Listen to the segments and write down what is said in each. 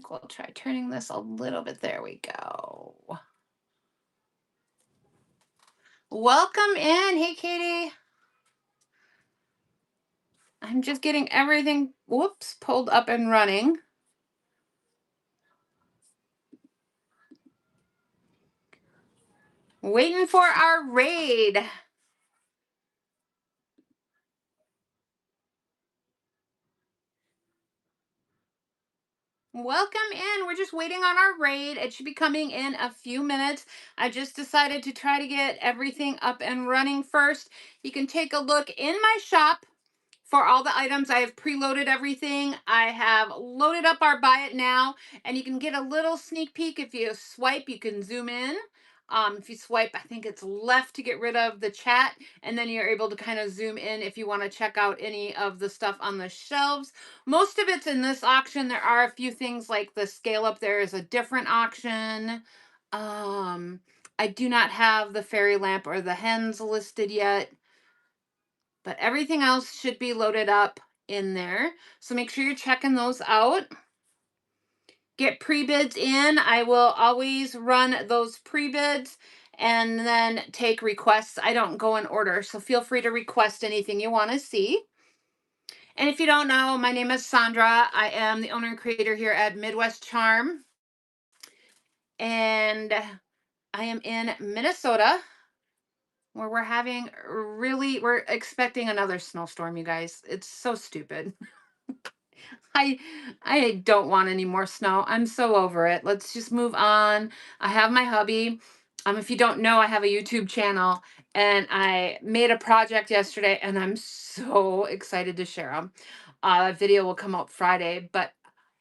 we'll try turning this a little bit. There we go. Welcome in. Hey, Katie. I'm just getting everything, whoops, pulled up and running. Waiting for our raid. Welcome in. We're just waiting on our raid. It should be coming in a few minutes. I just decided to try to get everything up and running first. You can take a look in my shop for all the items. I have preloaded everything. I have loaded up our buy it now, and you can get a little sneak peek. If you swipe, you can zoom in. If you swipe, I think it's left to get rid of the chat, and then you're able to kind of zoom in if you want to check out any of the stuff on the shelves. Most of it's in this auction. There are a few things like the scale up there is a different auction. I do not have the fairy lamp or the hens listed yet, but everything else should be loaded up in there. So make sure you're checking those out. Get pre-bids in. I will always run those pre-bids and then take requests. I don't go in order, so feel free to request anything you want to see. And if you don't know, my name is Sandra. I am the owner and creator here at Midwest Charm. And I am in Minnesota, where we're expecting another snowstorm, you guys. It's so stupid. I I don't want any more snow. I'm so over it. Let's just move on. I have my hubby. If you don't know, I have a YouTube channel and I made a project yesterday and I'm so excited to share them. Video will come out Friday, but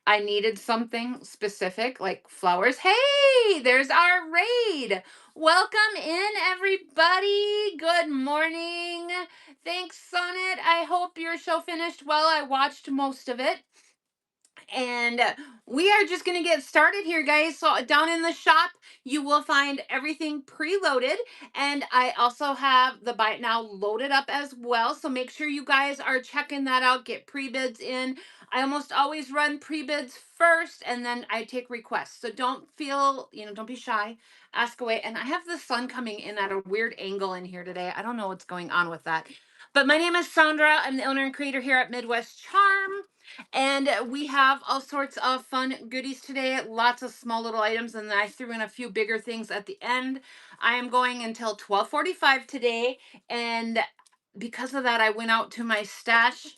I needed something specific like flowers. Hey, there's our raid. Welcome in, everybody. Good morning. Thanks, Sonnet. I hope your show finished well. I watched most of it. And we are just going to get started here, guys. So down in the shop, you will find everything preloaded. And I also have the buy it now loaded up as well. So make sure you guys are checking that out. Get pre-bids in. I almost always run pre-bids first and then I take requests. So don't don't be shy. Ask away. And I have the sun coming in at a weird angle in here today. I don't know what's going on with that. But my name is Sandra. I'm the owner and creator here at Midwest Charm. And we have all sorts of fun goodies today, lots of small little items, and then I threw in a few bigger things at the end. I am going until 12:45 today, and because of that, I went out to my stash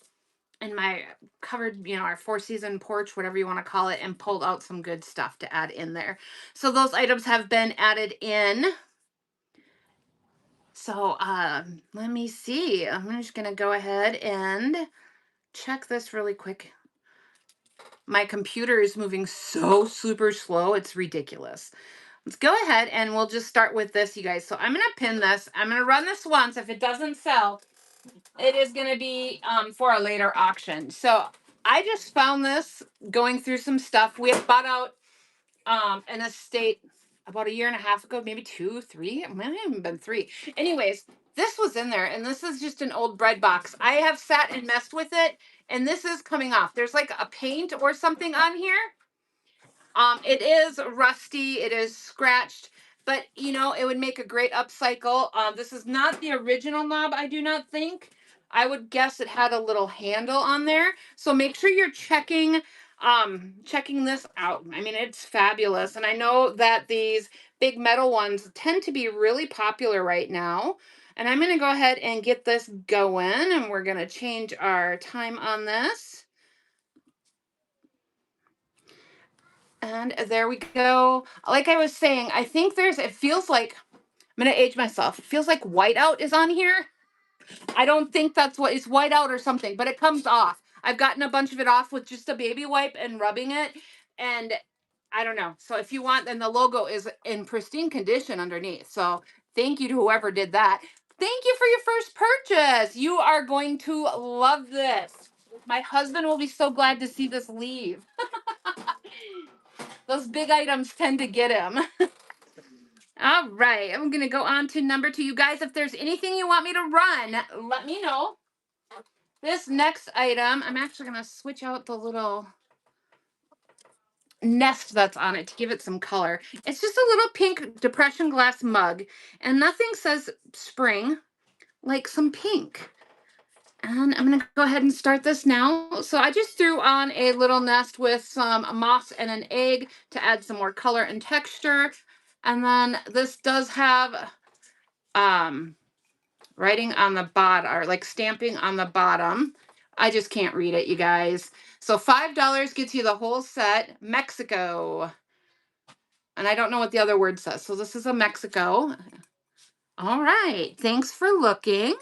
and my covered, our four-season porch, whatever you want to call it, and pulled out some good stuff to add in there. So those items have been added in. So let me see. I'm just going to go ahead and check this really quick. My computer is moving so super slow. It's ridiculous. Let's go ahead and we'll just start with this, you guys. So I'm going to pin this. I'm going to run this once. If it doesn't sell, it is going to be for a later auction. So I just found this going through some stuff. We had bought out an estate about a year and a half ago, maybe 2, 3. It might have even been 3. Anyways, this was in there, and this is just an old bread box. I have sat and messed with it, and this is coming off. There's like a paint or something on here. It is rusty, it is scratched, but it would make a great upcycle. This is not the original knob, I do not think. I would guess it had a little handle on there. So make sure you're checking this out. I mean, it's fabulous. And I know that these big metal ones tend to be really popular right now. And I'm going to go ahead and get this going, and we're going to change our time on this. And there we go. Like I was saying, I think it feels like, I'm going to age myself. It feels like whiteout is on here. I don't think that's what it's whiteout or something, but it comes off. I've gotten a bunch of it off with just a baby wipe and rubbing it. And I don't know. So if you want, then the logo is in pristine condition underneath. So thank you to whoever did that. Thank you for your first purchase. You are going to love this. My husband will be so glad to see this leave. Those big items tend to get him. All right, I'm going to go on to number 2. You guys, if there's anything you want me to run, let me know. This next item, I'm actually going to switch out the little nest that's on it to give it some color. It's just a little pink depression glass mug, and nothing says spring like some pink. And I'm gonna go ahead and start this now. So I just threw on a little nest with some moss and an egg to add some more color and texture. And then this does have um, writing on the bottom, or like stamping on the bottom. I just can't read it, you guys. So $5 gets you the whole set. Mexico. And I don't know what the other word says. So this is a Mexico. All right. Thanks for looking.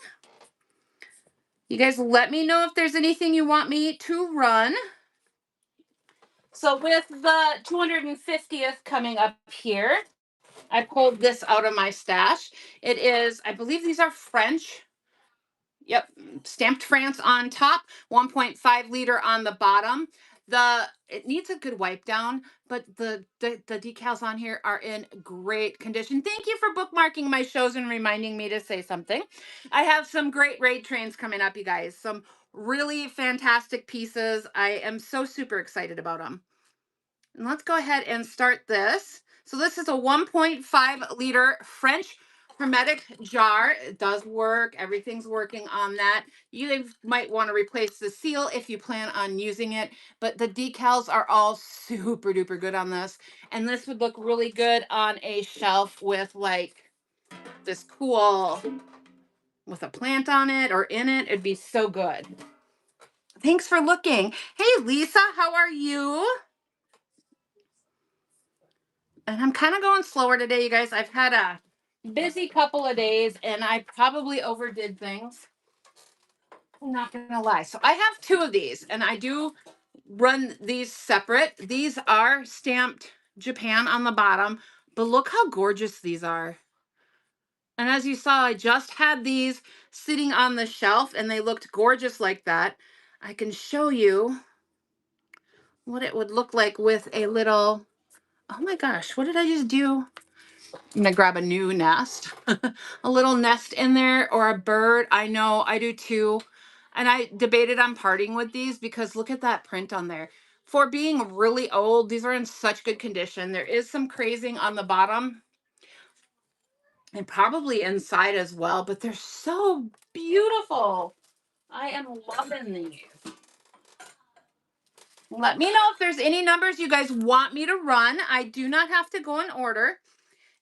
You guys let me know if there's anything you want me to run. So with the 250th coming up here, I pulled this out of my stash. It is, I believe these are French. Yep, stamped France on top, 1.5 liter on the bottom. It needs a good wipe down, but the decals on here are in great condition. Thank you for bookmarking my shows and reminding me to say something. I have some great raid trains coming up, you guys. Some really fantastic pieces. I am so super excited about them. And let's go ahead and start this. So this is a 1.5 liter French hermetic jar. It does work. Everything's working on that. You might want to replace the seal if you plan on using it, but the decals are all super duper good on this. And this would look really good on a shelf with like this cool, with a plant on it or in it. It'd be so good. Thanks for looking. Hey, Lisa, how are you? And I'm kind of going slower today, you guys. I've had a busy couple of days and I probably overdid things. I'm not going to lie. So I have two of these and I do run these separate. These are stamped Japan on the bottom, but look how gorgeous these are. And as you saw, I just had these sitting on the shelf and they looked gorgeous like that. I can show you what it would look like with a little, oh my gosh, what did I just do? I'm gonna grab a new nest, a little nest in there or a bird. I know I do too. And I debated on parting with these because look at that print on there. For being really old, these are in such good condition. There is some crazing on the bottom and probably inside as well, but they're so beautiful. I am loving these. Let me know if there's any numbers you guys want me to run. I do not have to go in order.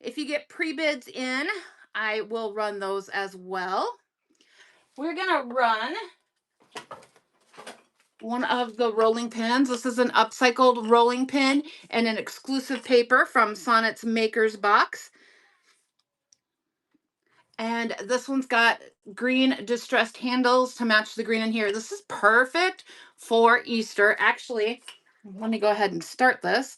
If you get pre-bids in, I will run those as well. We're gonna run one of the rolling pins. This is an upcycled rolling pin and an exclusive paper from Sonnet's Maker's Box. And this one's got green distressed handles to match the green in here. This is perfect for Easter. Actually, let me go ahead and start this.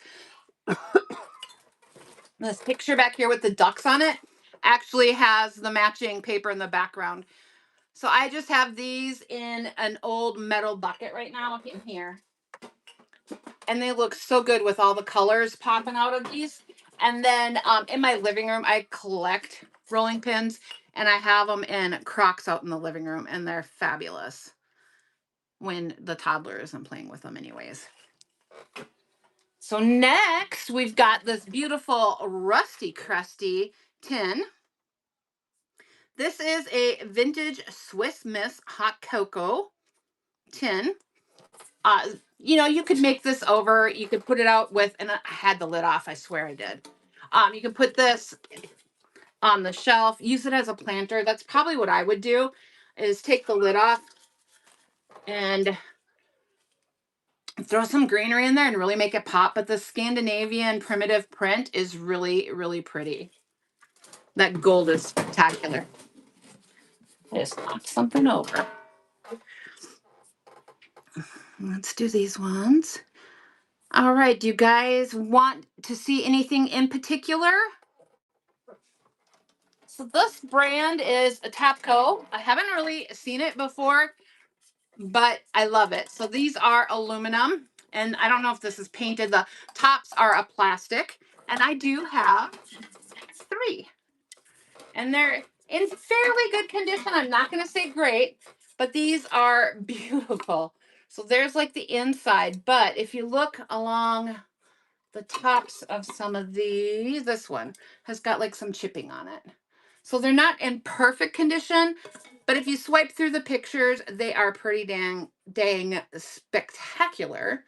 This picture back here with the ducks on it actually has the matching paper in the background. So I just have these in an old metal bucket right now in here. And they look so good with all the colors popping out of these. And then in my living room, I collect rolling pins and I have them in Crocs out in the living room and they're fabulous when the toddler isn't playing with them anyways. So next we've got this beautiful Rusty Crusty tin. This is a vintage Swiss Miss hot cocoa tin. You know, you could make this over, you could put it out with, and I had the lid off, I swear I did. You can put this on the shelf, use it as a planter. That's probably what I would do, is take the lid off and throw some greenery in there and really make it pop. But the Scandinavian primitive print is really, really pretty. That gold is spectacular. I just knocked something over. Let's do these ones. All right, do you guys want to see anything in particular? So this brand is a Tapco. I haven't really seen it before, but I love it. So these are aluminum, and I don't know if this is painted. The tops are a plastic, and I do have 3. And they're in fairly good condition. I'm not going to say great, but these are beautiful. So there's like the inside, but if you look along the tops of some of these. This one has got like some chipping on it. So they're not in perfect condition, but if you swipe through the pictures, they are pretty dang spectacular.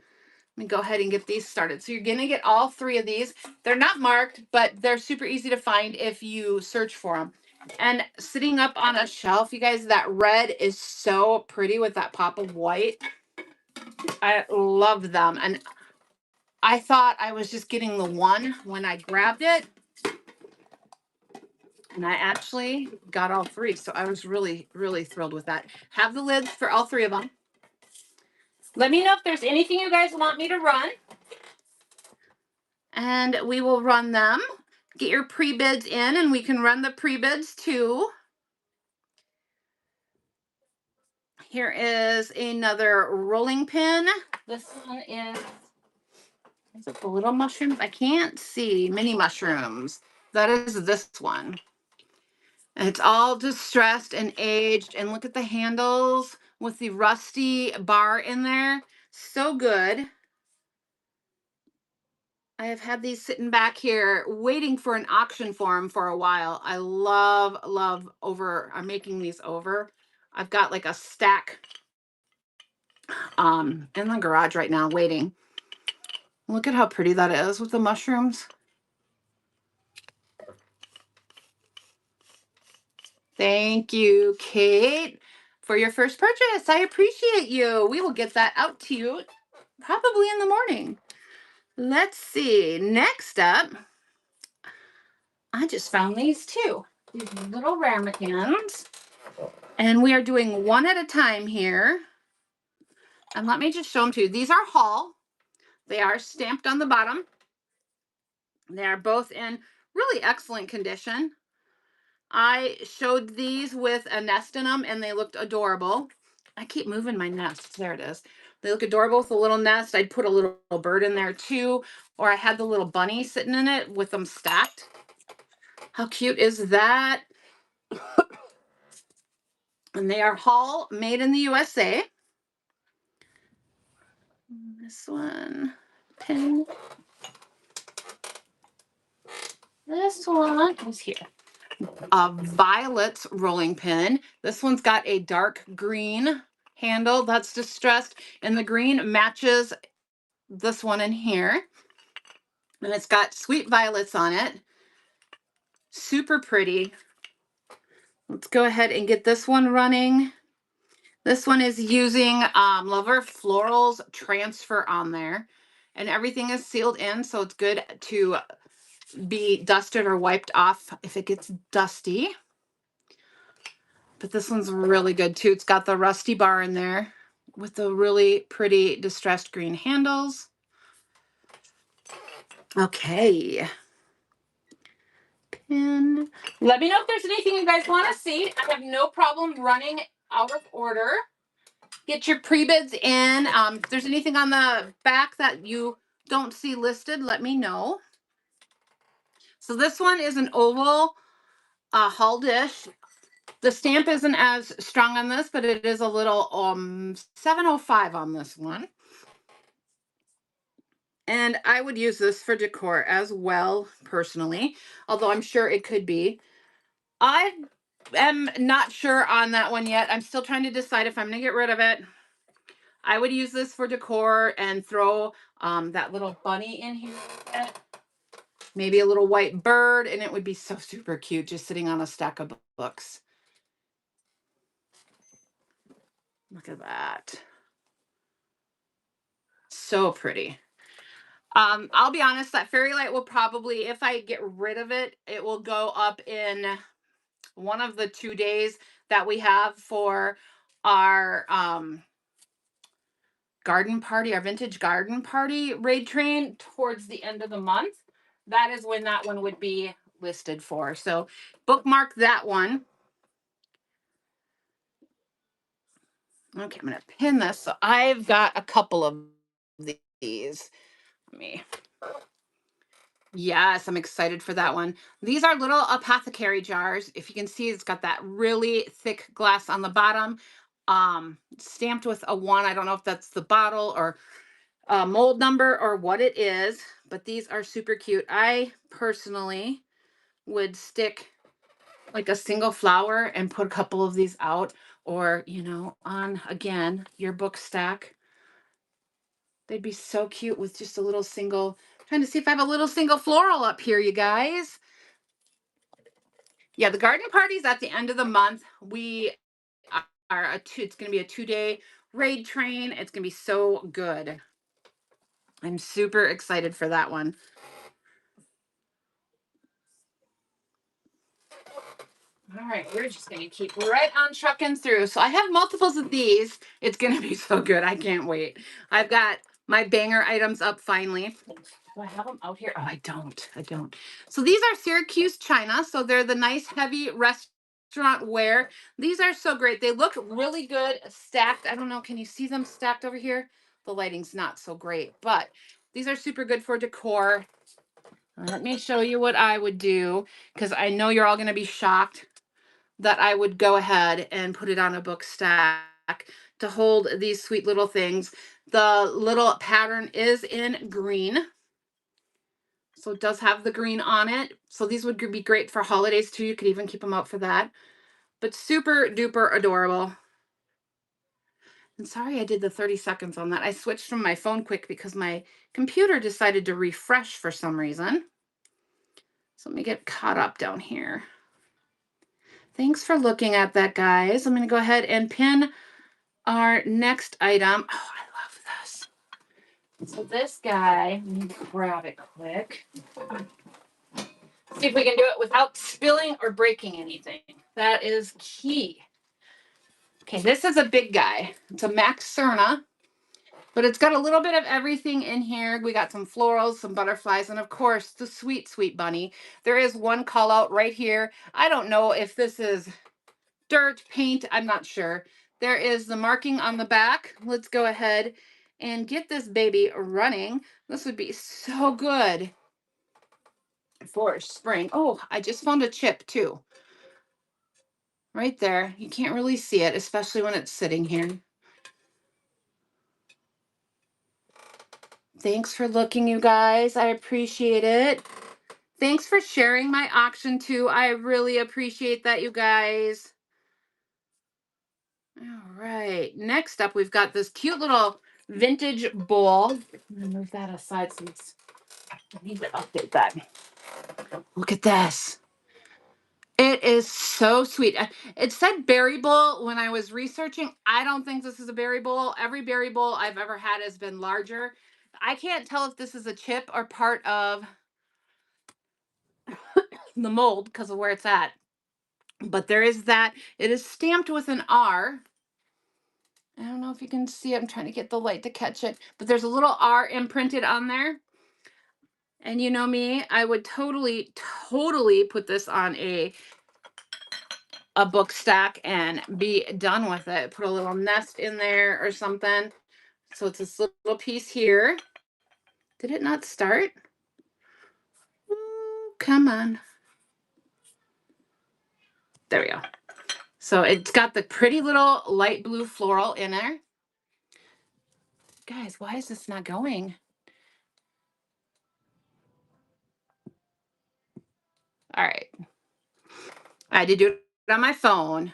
Let me go ahead and get these started. So you're going to get all three of these. They're not marked, but they're super easy to find if you search for them. And sitting up on a shelf, you guys, that red is so pretty with that pop of white. I love them. And I thought I was just getting the one when I grabbed it. And I actually got all three. So I was really, really thrilled with that. Have the lids for all three of them. Let me know if there's anything you guys want me to run. And we will run them. Get your pre-bids in and we can run the pre-bids too. Here is another rolling pin. This one is it the little mushrooms? I can't see. Mini mushrooms. That is this one. And it's all distressed and aged. And look at the handles with the rusty bar in there. So good. I have had these sitting back here waiting for an auction for them for a while. I love over. I'm making these over. I've got like a stack in the garage right now waiting. Look at how pretty that is with the mushrooms. Thank you, Kate, for your first purchase. I appreciate you. We will get that out to you probably in the morning. Let's see. Next up, I just found these too. These little ramekins. And we are doing one at a time here. And let me just show them to you. These are Hall. They are stamped on the bottom. They are both in really excellent condition. I showed these with a nest in them and they looked adorable. I keep moving my nest. There it is. They look adorable with a little nest. I'd put a little bird in there too. Or I had the little bunny sitting in it with them stacked. How cute is that? And they are Hall, made in the USA. This one, pin. This one is here. A Violet's rolling pin. This one's got a dark green handle that's distressed, and the green matches this one in here. And it's got sweet violets on it. Super pretty. Let's go ahead and get this one running. This one is using Lover Florals transfer on there. And everything is sealed in, so it's good to be dusted or wiped off if it gets dusty. But this one's really good too. It's got the rusty bar in there with the really pretty distressed green handles. Okay. Pin. Let me know if there's anything you guys want to see. I have no problem running out of order. Get your pre-bids in. If there's anything on the back that you don't see listed, let me know. So this one is an oval Hall dish. The stamp isn't as strong on this, but it is a little 705 on this one. And I would use this for decor as well, personally, although I'm sure it could be. I am not sure on that one yet. I'm still trying to decide if I'm going to get rid of it. I would use this for decor and throw that little bunny in here. Maybe a little white bird, and it would be so super cute just sitting on a stack of books. Look at that. So pretty. I'll be honest, that fairy light will probably, if I get rid of it, it will go up in one of the 2 days that we have for our garden party, our vintage garden party raid train towards the end of the month. That is when that one would be listed for. So bookmark that one. Okay, I'm going to pin this. So I've got a couple of these. Let me. Yes, I'm excited for that one. These are little apothecary jars. If you can see, it's got that really thick glass on the bottom, stamped with a 1. I don't know if that's the bottle or mold number or what it is, but these are super cute. I personally would stick like a single flower and put a couple of these out, or, on again, your book stack. They'd be so cute with just a little single. Trying to see if I have a little single floral up here, you guys. Yeah, the garden party's at the end of the month. We it's going to be a 2-day raid train. It's going to be so good. I'm super excited for that one. All right, we're just going to keep right on trucking through. So I have multiples of these. It's going to be so good. I can't wait. I've got my banger items up finally. Do I have them out here? Oh, I don't. I don't. So these are Syracuse China. So they're the nice heavy restaurant wear. These are so great. They look really good stacked. I don't know. Can you see them stacked over here? The lighting's not so great, but these are super good for decor. Let me show you what I would do, because I know you're all going to be shocked that I would go ahead and put it on a book stack to hold these sweet little things. The little pattern is in green. So it does have the green on it. So these would be great for holidays too. You could even keep them out for that. But super duper adorable. And sorry I did the 30 seconds on that. I switched from my phone quick because my computer decided to refresh for some reason. So let me get caught up down here. Thanks for looking at that, guys. I'm going to go ahead and pin our next item. Oh, I love this. So this guy, let me grab it quick. See if we can do it without spilling or breaking anything. That is key. Okay, this is a big guy. It's a Max Cerna, but it's got a little bit of everything in here. We got some florals, some butterflies, and of course, the sweet, sweet bunny. There is one call out right here. I don't know if this is dirt, paint, I'm not sure. There is the marking on the back. Let's go ahead and get this baby running. This would be so good for spring. Oh, I just found a chip too. Right there. You can't really see it, especially when it's sitting here. Thanks for looking, you guys. I appreciate it. Thanks for sharing my auction too. I really appreciate that, you guys. All right. Next up, we've got this cute little vintage bowl. I'm going to move that aside since I need to update that. Look at this. It is so sweet. It said berry bowl when I was researching. I don't think this is a berry bowl. Every berry bowl I've ever had has been larger. I can't tell if this is a chip or part of the mold because of where it's at. But there is that. It is stamped with an R. I don't know if you can see it. I'm trying to get the light to catch it. But there's a little R imprinted on there. And you know me, I would totally, totally put this on a book stack and be done with it. Put a little nest in there or something. So it's this little piece here. Did it not start? Ooh, come on. There we go. So it's got the pretty little light blue floral in there. Guys, why is this not going? All right. I had to do it on my phone.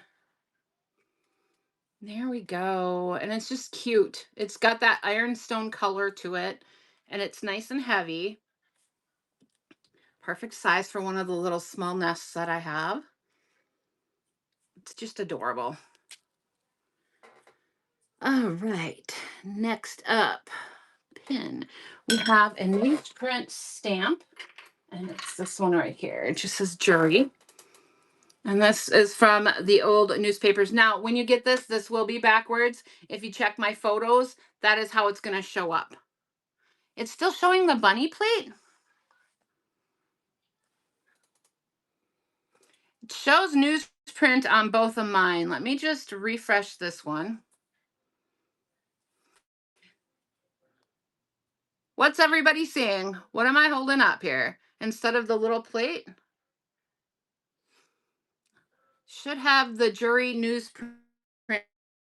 There we go. And it's just cute. It's got that ironstone color to it, and it's nice and heavy. Perfect size for one of the little small nests that I have. It's just adorable. All right. Next up, pin. We have a newsprint stamp, and it's this one right here. It just says jury. And this is from the old newspapers. Now, when you get this, this will be backwards. If you check my photos, that is how it's going to show up. It's still showing the bunny plate. It shows newsprint on both of mine. Let me just refresh this one. What's everybody seeing? What am I holding up here? Instead of the little plate? Should have the jury newsprint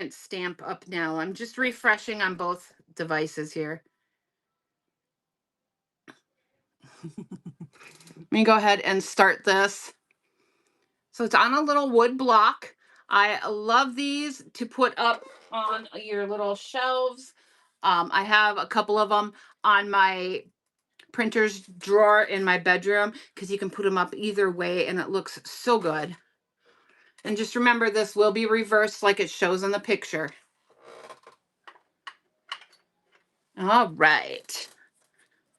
stamp up now. I'm just refreshing on both devices here. Let me go ahead and start this. So it's on a little wood block. I love these to put up on your little shelves. I have a couple of them on my printer's drawer in my bedroom because you can put them up either way and it looks so good. And just remember, this will be reversed like it shows in the picture. All right.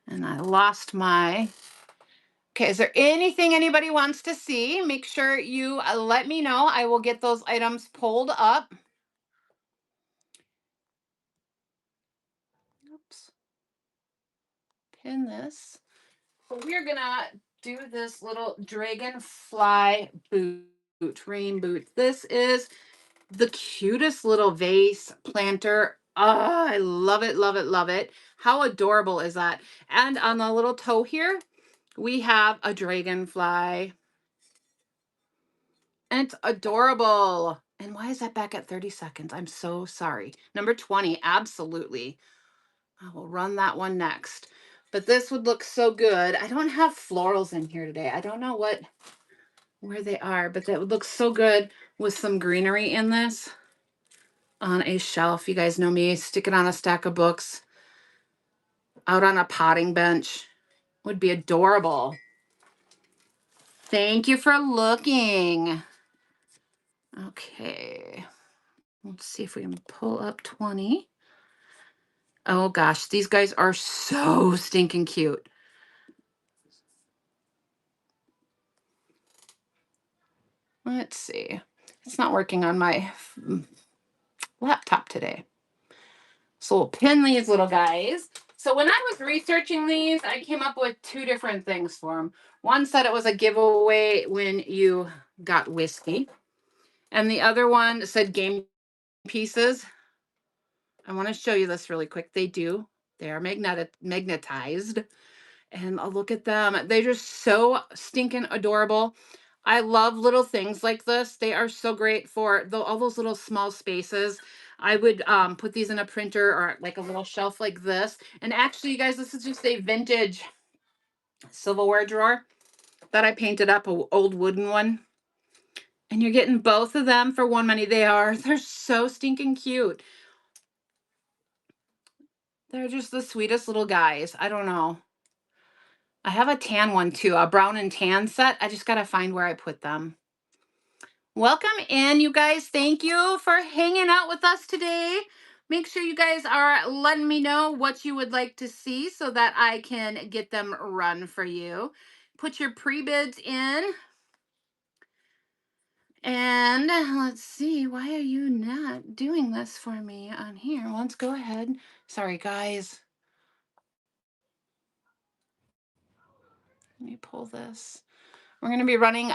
And I lost my... Okay, is there anything anybody wants to see? Make sure you let me know. I will get those items pulled up. Oops. Pin this. So we're gonna do this little dragonfly boot, rain boot. This is the cutest little vase planter. Oh, I love it, love it, love it. How adorable is that? And on the little toe here, we have a dragonfly. And it's adorable. And why is that back at 30 seconds? I'm so sorry. Number 20, absolutely. I will run that one next. But this would look so good. I don't have florals in here today. I don't know where they are, but that would look so good with some greenery in this on a shelf. You guys know me, stick it on a stack of books, out on a potting bench. Would be adorable. Thank you for looking. Okay. Let's see if we can pull up 20. Oh gosh, these guys are so stinking cute. Let's see. It's not working on my laptop today. So we'll pin these little guys. So when I was researching these, I came up with two different things for them. One said it was a giveaway when you got whiskey. And the other one said game pieces. I want to show you this really quick. They do. They are magnetized. And look at them. They're just so stinking adorable. I love little things like this. They are so great for all those little small spaces. I would put these in a printer or like a little shelf like this. And actually, you guys, this is just a vintage silverware drawer that I painted up, an old wooden one. And you're getting both of them for one money. They're so stinking cute. They're just the sweetest little guys. I don't know. I have a tan one too, a brown and tan set. I just got to find where I put them. Welcome in, you guys. Thank you for hanging out with us today. Make sure you guys are letting me know what you would like to see so that I can get them run for you. Put your pre-bids in. And let's see, why are you not doing this for me on here? Let's go ahead. Sorry, guys. Let me pull this. We're going to be running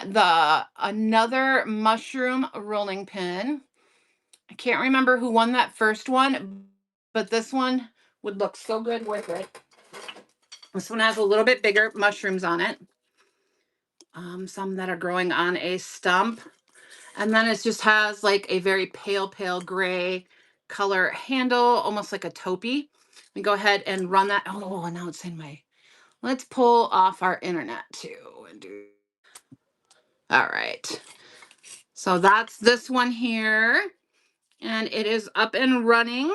another mushroom rolling pin. I can't remember who won that first one, but this one would look so good with it. This one has a little bit bigger mushrooms on it. Some that are growing on a stump. And then it just has like a very pale gray color handle, almost like a taupey. We go ahead and run that. Oh, now it's in my... Let's pull off our internet too and do... All right. So that's this one here. And it is up and running.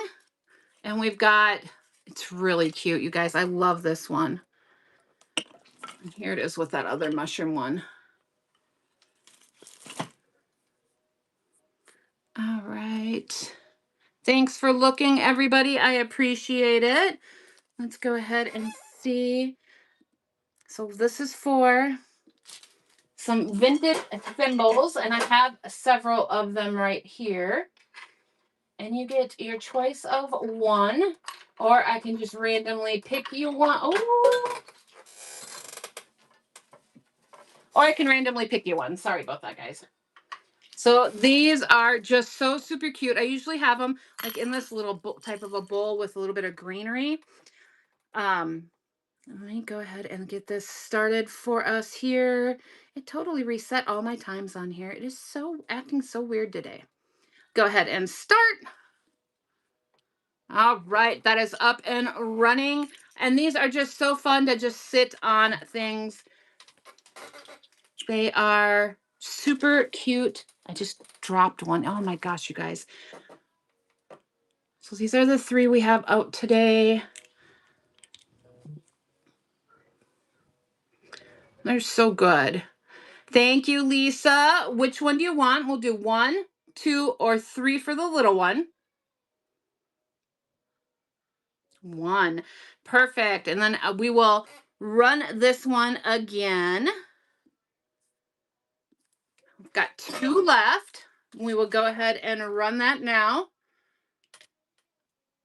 And we've got... It's really cute, you guys. I love this one. And here it is with that other mushroom one. All right. Thanks for looking, everybody. I appreciate it. Let's go ahead and see. So this is for some vintage thimbles, and I have several of them right here. And you get your choice of one, or I can just randomly pick you one. Oh, or I can randomly pick you one. Sorry about that, guys. So these are just so super cute. I usually have them like in this little type of a bowl with a little bit of greenery. Let me go ahead and get this started for us here. It totally reset all my times on here. It is so acting so weird today. Go ahead and start. All right, that is up and running. And these are just so fun to just sit on things. They are super cute. I just dropped one. Oh my gosh, you guys. So these are the 3 we have out today. They're so good. Thank you, Lisa. Which one do you want? We'll do 1, 2, or 3 for the little one. 1. Perfect. And then we will run this one again. We've got 2 left. We will go ahead and run that now.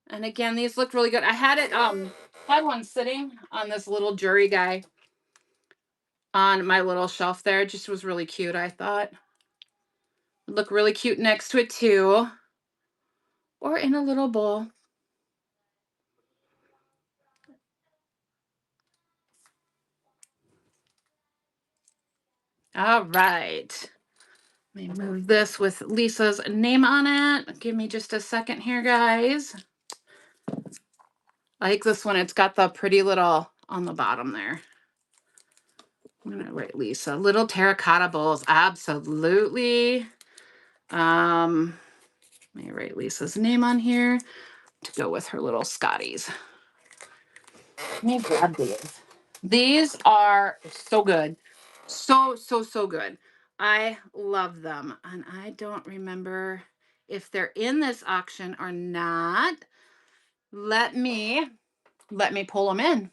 And again, these look really good. I had one sitting on this little jury guy on my little shelf there. It just was really cute, I thought. Would look really cute next to it too. Or in a little bowl. All right. Let me move this with Lisa's name on it. Give me just a second here, guys. I like this one. It's got the pretty little on the bottom there. I'm gonna write Lisa. Little terracotta bowls. Absolutely. Let me write Lisa's name on here to go with her little Scotties. Let me grab these. These are so good. So good. I love them. And I don't remember if they're in this auction or not. Let me pull them in.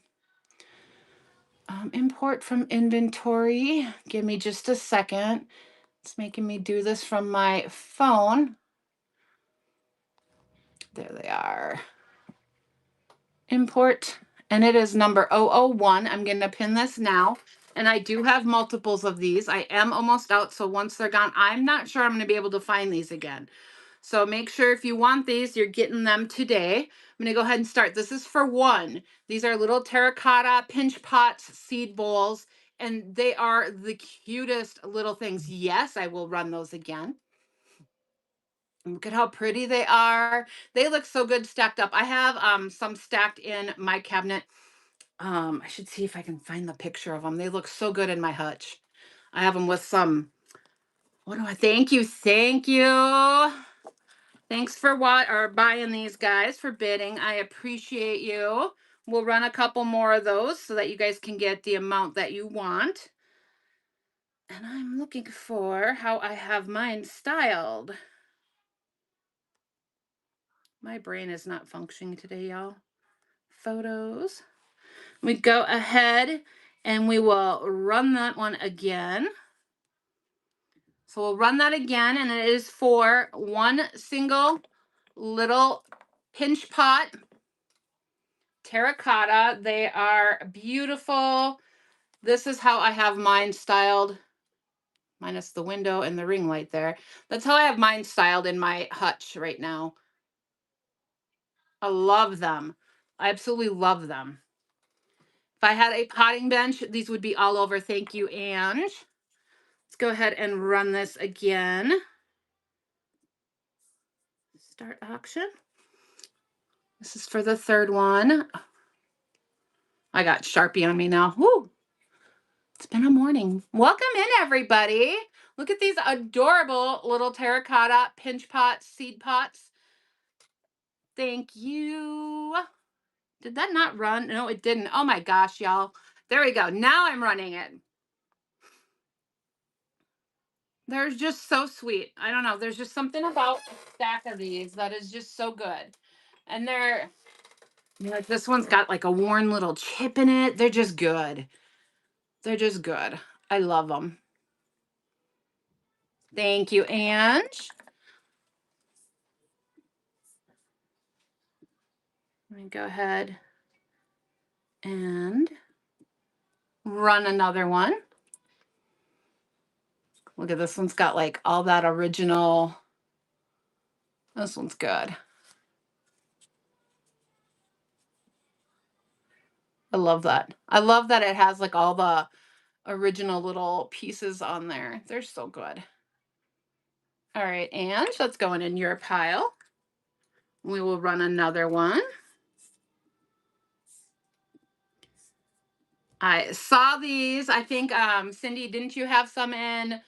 Import from inventory. Give me just a second. It's making me do this from my phone. There they are. Import. And it is number 001. I'm going to pin this now. And I do have multiples of these. I am almost out. So once they're gone, I'm not sure I'm going to be able to find these again. So make sure if you want these, you're getting them today. I'm going to go ahead and start. This is for 1. These are little terracotta pinch pots, seed bowls, and they are the cutest little things. Yes, I will run those again. Look at how pretty they are. They look so good stacked up. I have some stacked in my cabinet. I should see if I can find the picture of them. They look so good in my hutch. I have them with some. What do I? Thank you, thank you. Thanks for buying these, guys, for bidding. I appreciate you. We'll run a couple more of those so that you guys can get the amount that you want. And I'm looking for how I have mine styled. My brain is not functioning today, y'all. Photos. We go ahead and we will run that one again. So we'll run that again, and it is for 1 single little pinch pot terracotta. They are beautiful. This is how I have mine styled, minus the window and the ring light there. That's how I have mine styled in my hutch right now. I love them. I absolutely love them. If I had a potting bench, these would be all over. Thank you, Ange. Let's go ahead and run this again. Start auction. This is for the 3rd one. I got Sharpie on me now. Woo! It's been a morning. Welcome in, everybody. Look at these adorable little terracotta pinch pots, seed pots. Thank you. Did that not run? No, it didn't. Oh my gosh, y'all. There we go. Now I'm running it. They're just so sweet. I don't know. There's just something about a stack of these that is just so good. And they're like, this one's got like a worn little chip in it. They're just good. They're just good. I love them. Thank you, Ange. Let me go ahead and run another one. Look at this one's got like all that original. This one's good. I love that. I love that it has like all the original little pieces on there. They're so good. All right, Ange, that's going in your pile. We will run another one. I saw these. I think, Cindy, didn't you have some in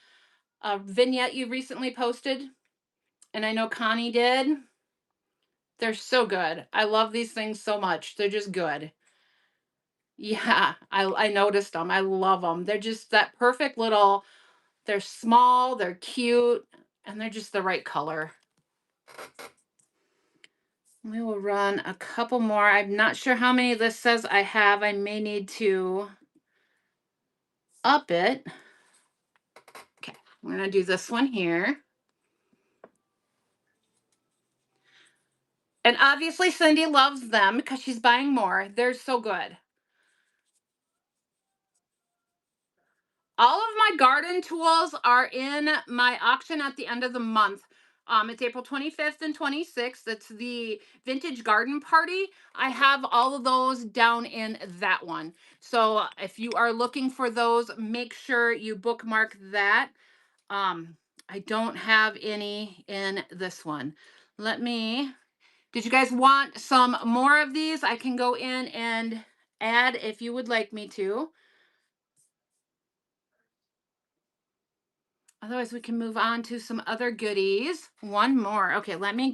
a vignette you recently posted? And I know Connie did. They're so good. I love these things so much. They're just good. Yeah, I noticed them. I love them. They're just that perfect little, they're small, they're cute, and they're just the right color. We will run a couple more. I'm not sure how many this says I have. I may need to up it. Okay, we're gonna do this one here. And obviously Cindy loves them because she's buying more. They're so good. All of my garden tools are in my auction at the end of the month. It's April 25th and 26th. It's the Vintage Garden Party. I have all of those down in that one. So if you are looking for those, make sure you bookmark that. I don't have any in this one. Did you guys want some more of these? I can go in and add if you would like me to. Otherwise, we can move on to some other goodies. One more. Okay, let me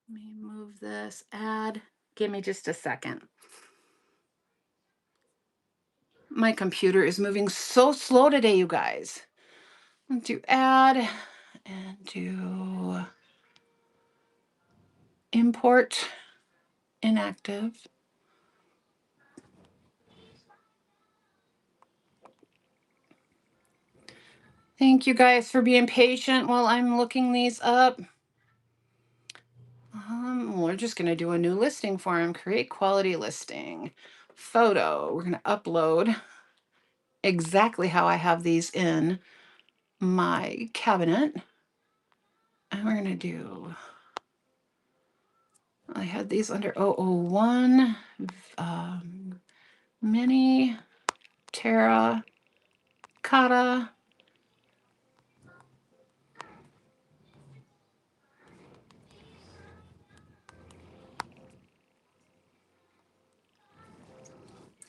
move this, add. Give me just a second. My computer is moving so slow today, you guys. Do add and do import inactive. Thank you guys for being patient while I'm looking these up. We're just going to do a new listing for him. Create quality listing. Photo. We're going to upload exactly how I have these in my cabinet. And we're going to do, I had these under 001, mini, terra, cotta.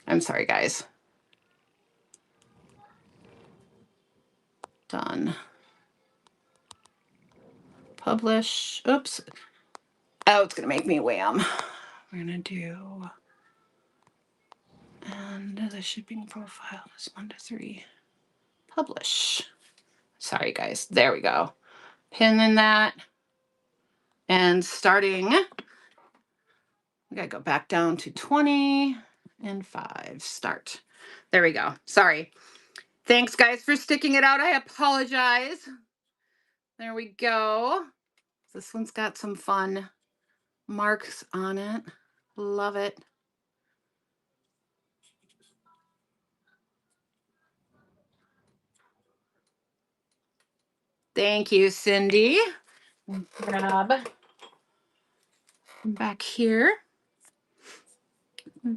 I'm sorry, guys. Done. Publish. Oops. Oh, it's going to make me wham. We're going to do, and the shipping profile is 1 to 3. Publish. Sorry, guys. There we go. Pin in that. And starting, we got to go back down to 20 and 5. Start. There we go. Sorry. Thanks, guys, for sticking it out. I apologize. There we go. This one's got some fun marks on it. Love it. Thank you, Cindy. Grab back here.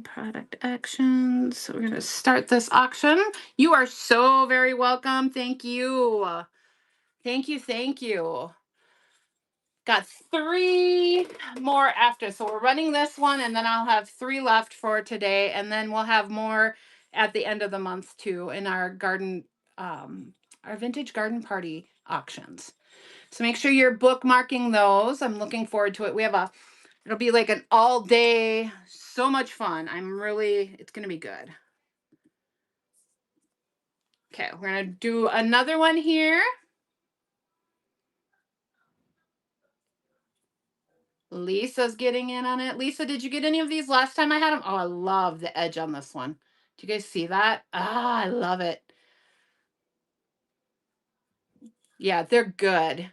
Product actions. So we're going to start this auction. You are so very welcome. Thank you. Thank you. Thank you. Got 3 more after. So we're running this one, and then I'll have 3 left for today. And then we'll have more at the end of the month too in our garden, our vintage garden party auctions. So make sure you're bookmarking those. I'm looking forward to it. It'll be like an all day, so much fun. It's going to be good. Okay, we're going to do another one here. Lisa's getting in on it. Lisa, did you get any of these last time I had them? Oh, I love the edge on this one. Do you guys see that? Ah, I love it. Yeah, they're good.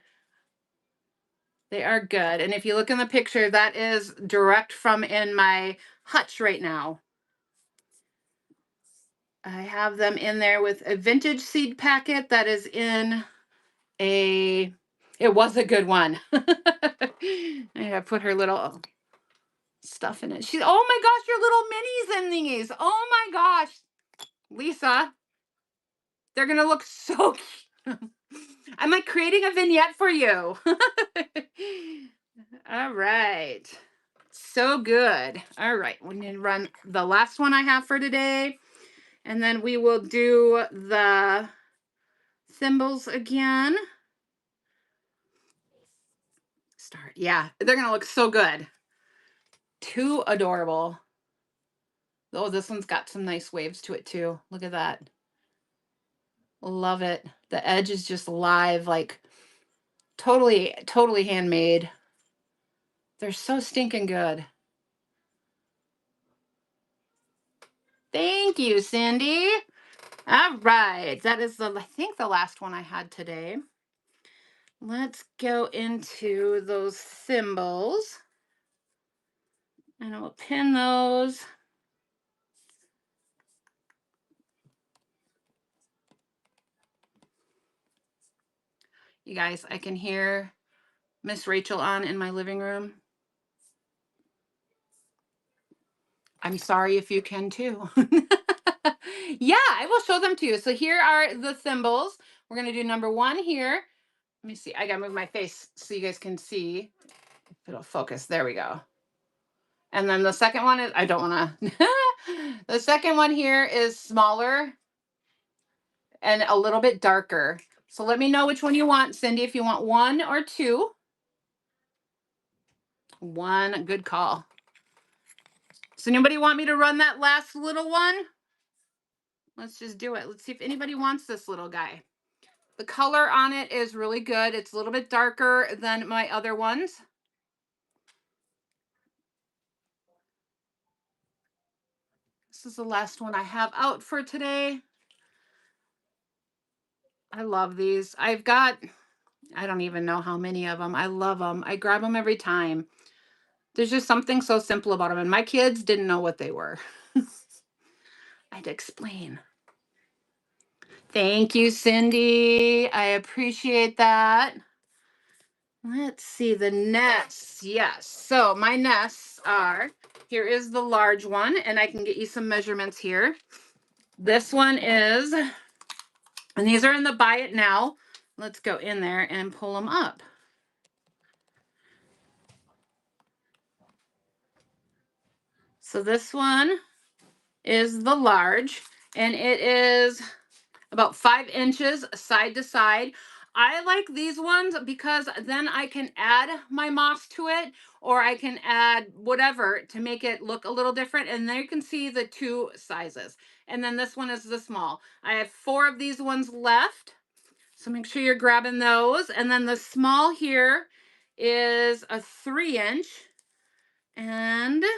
They are good. And if you look in the picture, that is direct from in my hutch right now. I have them in there with a vintage seed packet that is in it was a good one. I put her little stuff in it. Oh my gosh, your little minis in these. Oh my gosh. Lisa, they're going to look so cute. I'm like creating a vignette for you. All right. So good. All right. We need to run the last one I have for today. And then we will do the thimbles again. Start. Yeah, they're going to look so good. Too adorable. Oh, this one's got some nice waves to it too. Look at that. Love it. The edge is just live, like totally handmade. They're so stinking good. Thank you, Cindy. All right. That is I think the last one I had today. Let's go into those thimbles. And I will pin those. You guys, I can hear Miss Rachel on in my living room. I'm sorry if you can too. Yeah, I will show them to you. So here are the thimbles. We're going to do number 1 here. Let me see. I got to move my face so you guys can see. If it'll focus. There we go. And then the second one is, I don't want to. The second one here is smaller and a little bit darker. So let me know which one you want, Cindy, if you want 1 or 2. 1, good call. Does anybody want me to run that last little one? Let's just do it. Let's see if anybody wants this little guy. The color on it is really good. It's a little bit darker than my other ones. This is the last one I have out for today. I love these. I've got, I don't even know how many of them. I love them. I grab them every time. There's just something so simple about them. And my kids didn't know what they were. I had to explain. Thank you, Cindy. I appreciate that. Let's see the nests. Yes. So my nests are, here is the large one, and I can get you some measurements here. This one is, and these are in the buy it now. Let's go in there and pull them up. So this one is the large, and it is about 5 inches side to side. I like these ones because then I can add my moss to it, or I can add whatever to make it look a little different. And there you can see the 2 sizes. And then this one is the small. I have 4 of these ones left. So make sure you're grabbing those. And then the small here is a 3-inch. And let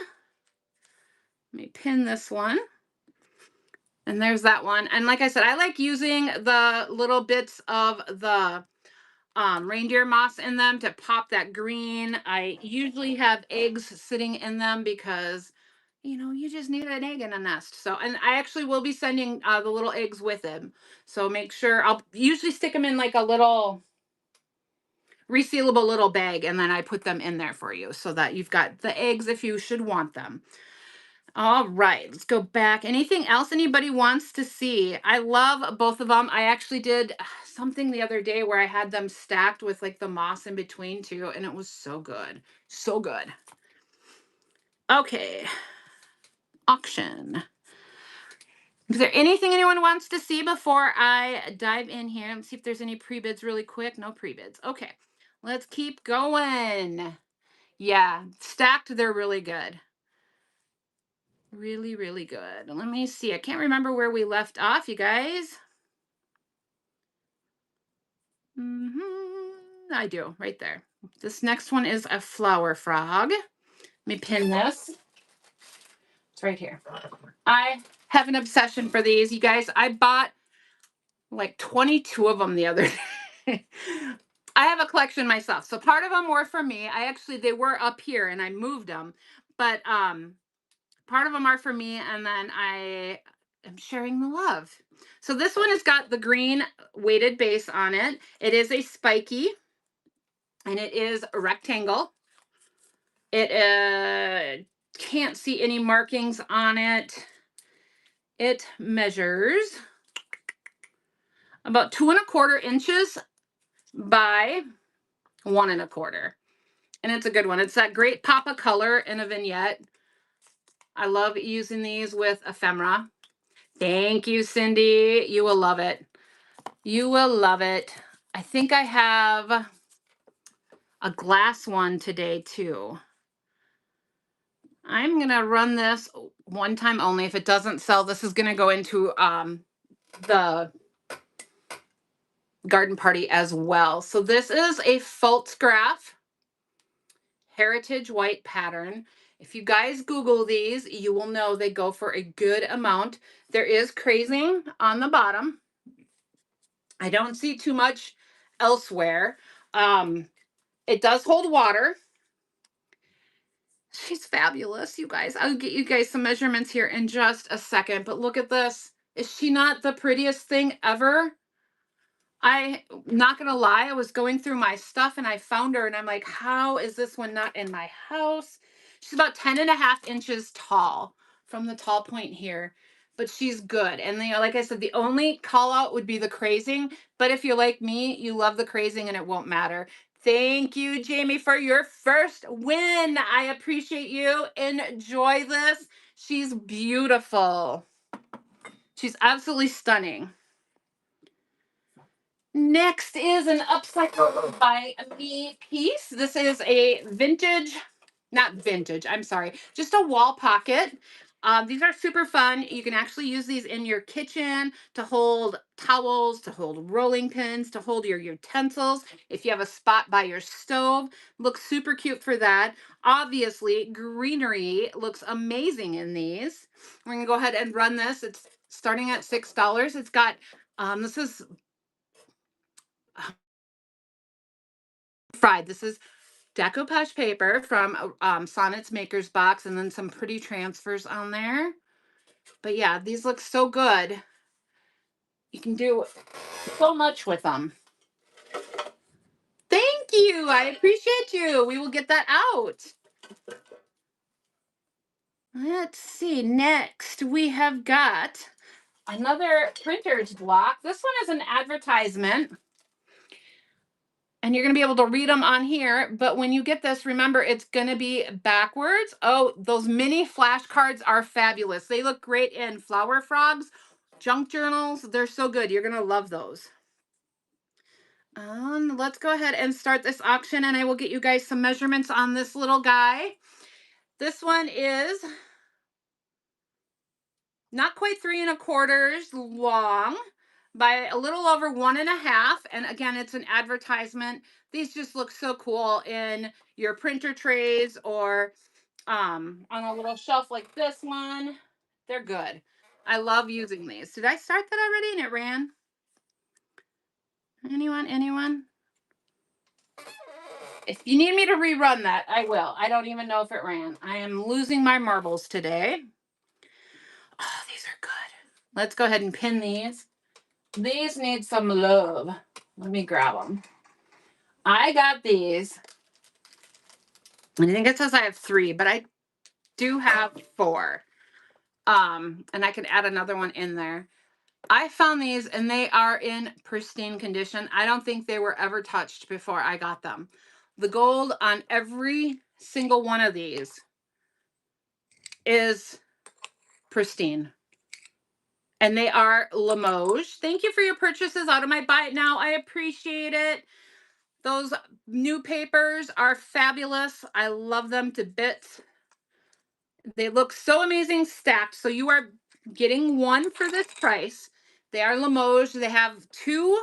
me pin this one. And there's that one. And like I said, I like using the little bits of the reindeer moss in them to pop that green. I usually have eggs sitting in them because, you know, you just need an egg in a nest. So, and I actually will be sending the little eggs with them. So make sure, I'll usually stick them in like a little resealable little bag, and then I put them in there for you so that you've got the eggs if you should want them. All right, let's go back. Anything else anybody wants to see? I love both of them. I actually did something the other day where I had them stacked with like the moss in between too, and it was so good. So good. Okay. Auction. Is there anything anyone wants to see before I dive in here? Let's see if there's any pre-bids really quick. No pre-bids. Okay. Let's keep going. Yeah, stacked, they're really good. Really, really good. Let me see. I can't remember where we left off, you guys. I do, right there. This next one is a flower frog. Let me pin this. It's right here. I have an obsession for these, you guys. I bought like 22 of them the other day. I have a collection myself. So part of them were for me. They were up here and I moved them. But part of them are for me, and then I am sharing the love. So this one has got the green weighted base on it. It is a spiky, and it is a rectangle. It can't see any markings on it. It measures about 2¼ inches by 1 1/4. And it's a good one. It's that great pop of color in a vignette. I love using these with ephemera. Thank you, Cindy. You will love it. You will love it. I think I have a glass one today too. I'm going to run this one time only. If it doesn't sell, this is going to go into the garden party as well. So this is a Pfaltzgraff Heritage White pattern. If you guys Google these, you will know they go for a good amount. There is crazing on the bottom. I don't see too much elsewhere. It does hold water. She's fabulous, you guys. I'll get you guys some measurements here in just a second, but look at this. Is she not the prettiest thing ever? I'm not gonna lie, I was going through my stuff and I found her and I'm like, how is this one not in my house? She's about 10 1/2 inches tall from the tall point here, but she's good. And like I said, the only call out would be the crazing. But if you're like me, you love the crazing and it won't matter. Thank you, Jamie, for your first win. I appreciate you. Enjoy this. She's beautiful. She's absolutely stunning. Next is an upcycle by me piece. This is a vintage, not vintage, I'm sorry, just a wall pocket. These are super fun. You can actually use these in your kitchen to hold towels, to hold rolling pins, to hold your utensils. If you have a spot by your stove, looks super cute for that. Obviously, greenery looks amazing in these. We're gonna go ahead and run this. It's starting at $6. It's got, this is fried. This is decoupage paper from Sonnet's Maker's Box, and then some pretty transfers on there. But yeah, these look so good. You can do so much with them. Thank you. I appreciate you. We will get that out. Let's see. Next, we have got another printer's block. This one is an advertisement. And you're going to be able to read them on here. But when you get this, remember, it's going to be backwards. Oh, those mini flashcards are fabulous. They look great in flower frogs, junk journals. They're so good. You're going to love those. Let's go ahead and start this auction, and I will get you guys some measurements on this little guy. This one is not quite 3 1/4 long, by a little over 1 1/2. And again, it's an advertisement. These just look so cool in your printer trays or on a little shelf like this one. They're good. I love using these. Did I start that already and it ran? Anyone? If you need me to rerun that, I will. I don't even know if it ran. I am losing my marbles today. Oh, these are good. Let's go ahead and pin these. These need some love. Let me grab them. I got these. And I think it says I have 3, but I do have 4. And I can add another one in there. I found these and they are in pristine condition. I don't think they were ever touched before I got them. The gold on every single one of these is pristine. And they are Limoges. Thank you for your purchases out of my buy it now. I appreciate it. Those new papers are fabulous. I love them to bits. They look so amazing stacked. So you are getting one for this price. They are Limoges. They have 2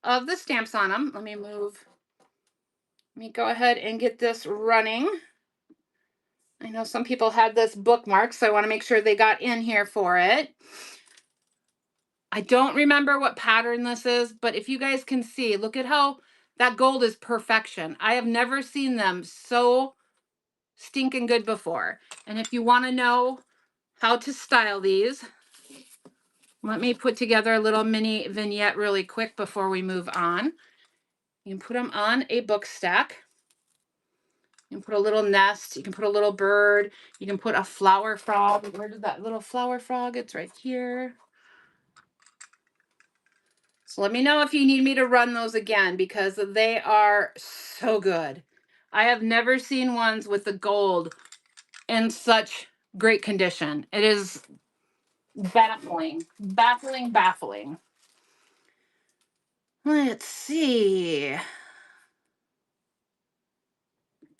of the stamps on them. Let me go ahead and get this running. I know some people had this bookmark, so I want to make sure they got in here for it. I don't remember what pattern this is, but if you guys can see, look at how that gold is perfection. I have never seen them so stinking good before. And if you want to know how to style these, let me put together a little mini vignette really quick before we move on. You can put them on a book stack. You can put a little nest. You can put a little bird. You can put a flower frog. Where did that little flower frog? It's right here. So let me know if you need me to run those again because they are so good. I have never seen ones with the gold in such great condition. It is baffling, baffling, baffling. Let's see.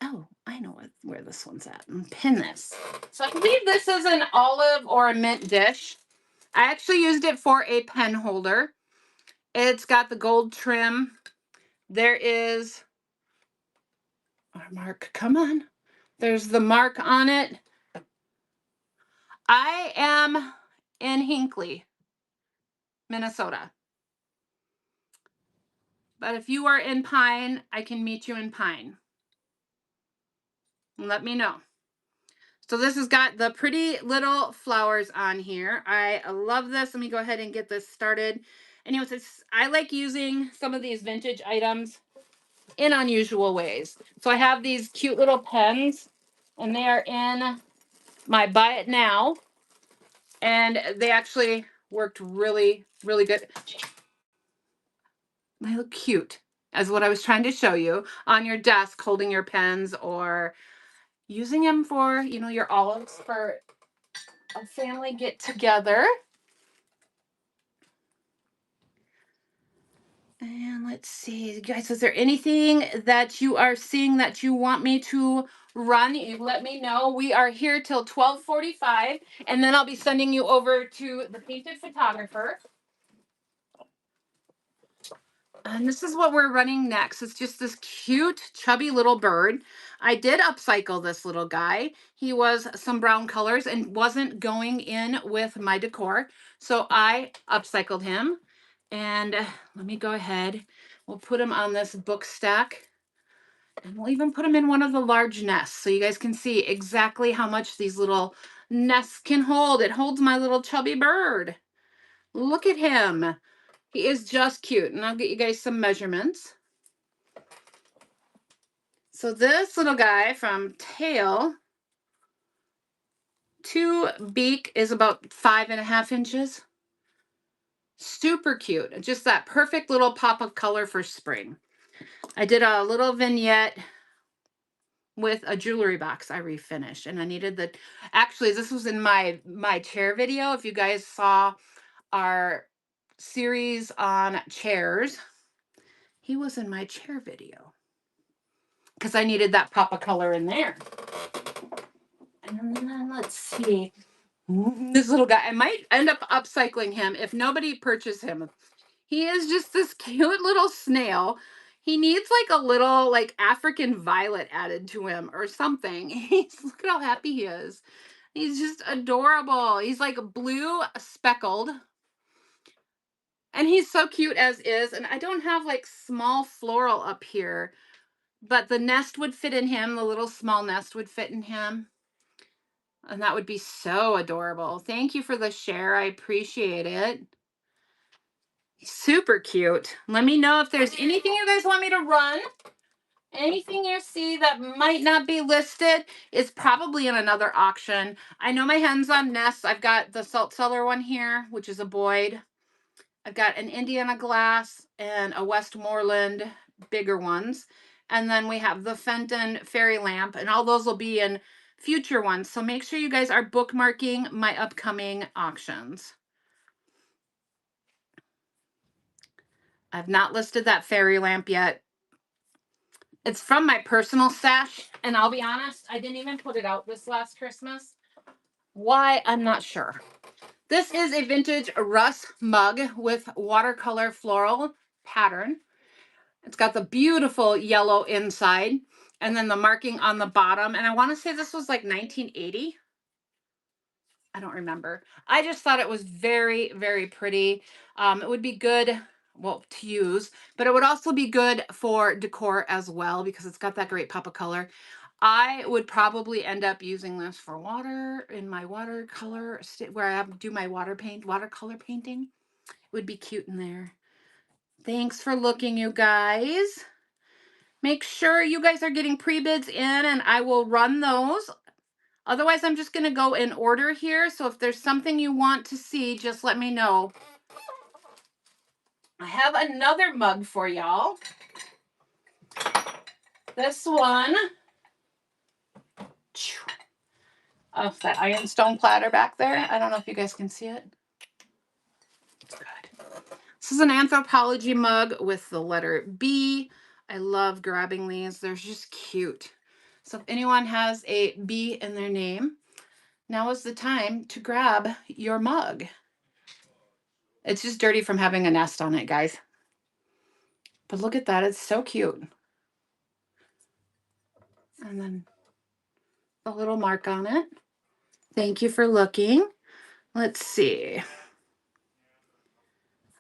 Oh, I know where this one's at. Pin this. So I believe this is an olive or a mint dish. I actually used it for a pen holder. It's got the gold trim. There is our mark. Come on. There's the mark on it. I am in Hinckley, Minnesota. But if you are in Pine, I can meet you in Pine. Let me know. So this has got the pretty little flowers on here. I love this. Let me go ahead and get this started. Anyways, I like using some of these vintage items in unusual ways. So I have these cute little pens, and they are in my Buy It Now, and they actually worked really, really good. They look cute, as what I was trying to show you, on your desk holding your pens or using them for, your olives for a family get together. And let's see, guys, is there anything that you are seeing that you want me to run? You let me know. We are here till 12:45, and then I'll be sending you over to the painted photographer. And this is what we're running next. It's just this cute, chubby little bird. I did upcycle this little guy. He was some brown colors and wasn't going in with my decor. So I upcycled him. And let me go ahead. We'll put him on this book stack. And we'll even put him in one of the large nests so you guys can see exactly how much these little nests can hold. It holds my little chubby bird. Look at him. He is just cute. And I'll get you guys some measurements. So this little guy from tail to beak is about 5.5 inches. Super cute. Just that perfect little pop of color for spring. I did a little vignette with a jewelry box I refinished, and I needed actually this was in my chair video. If you guys saw our series on chairs, he was in my chair video because I needed that pop of color in there. And then let's see. This little guy, I might end up upcycling him if nobody purchases him. He is just this cute little snail. He needs like a little like African violet added to him or something. Look at how happy he is. He's just adorable. He's like blue speckled. And he's so cute as is. And I don't have like small floral up here, but the nest would fit in him. The little small nest would fit in him. And that would be so adorable. Thank you for the share. I appreciate it. Super cute. Let me know if there's anything you guys want me to run. Anything you see that might not be listed is probably in another auction. I know my hands on nests. I've got the Salt Cellar one here, which is a Boyd. I've got an Indiana glass and a Westmoreland, bigger ones. And then we have the Fenton fairy lamp, and all those will be in future ones. So make sure you guys are bookmarking my upcoming auctions. I've not listed that fairy lamp yet. It's from my personal stash, and I'll be honest, I didn't even put it out this last Christmas. Why? I'm not sure. This is a vintage Russ mug with watercolor floral pattern. It's got the beautiful yellow inside and then the marking on the bottom. And I want to say this was like 1980. I don't remember. I just thought it was very, very pretty. It would be good, well, to use, but it would also be good for decor as well because it's got that great pop of color. I would probably end up using this for water in my watercolor, where I do my watercolor painting. It would be cute in there. Thanks for looking, you guys. Make sure you guys are getting pre-bids in and I will run those. Otherwise, I'm just going to go in order here. So if there's something you want to see, just let me know. I have another mug for y'all. This one. Oh, that ironstone platter back there. I don't know if you guys can see it. Good. This is an Anthropologie mug with the letter B. I love grabbing these. They're just cute. So if anyone has a B in their name, now is the time to grab your mug. It's just dirty from having a nest on it, guys. But look at that. It's so cute. And then a little mark on it. Thank you for looking. Let's see.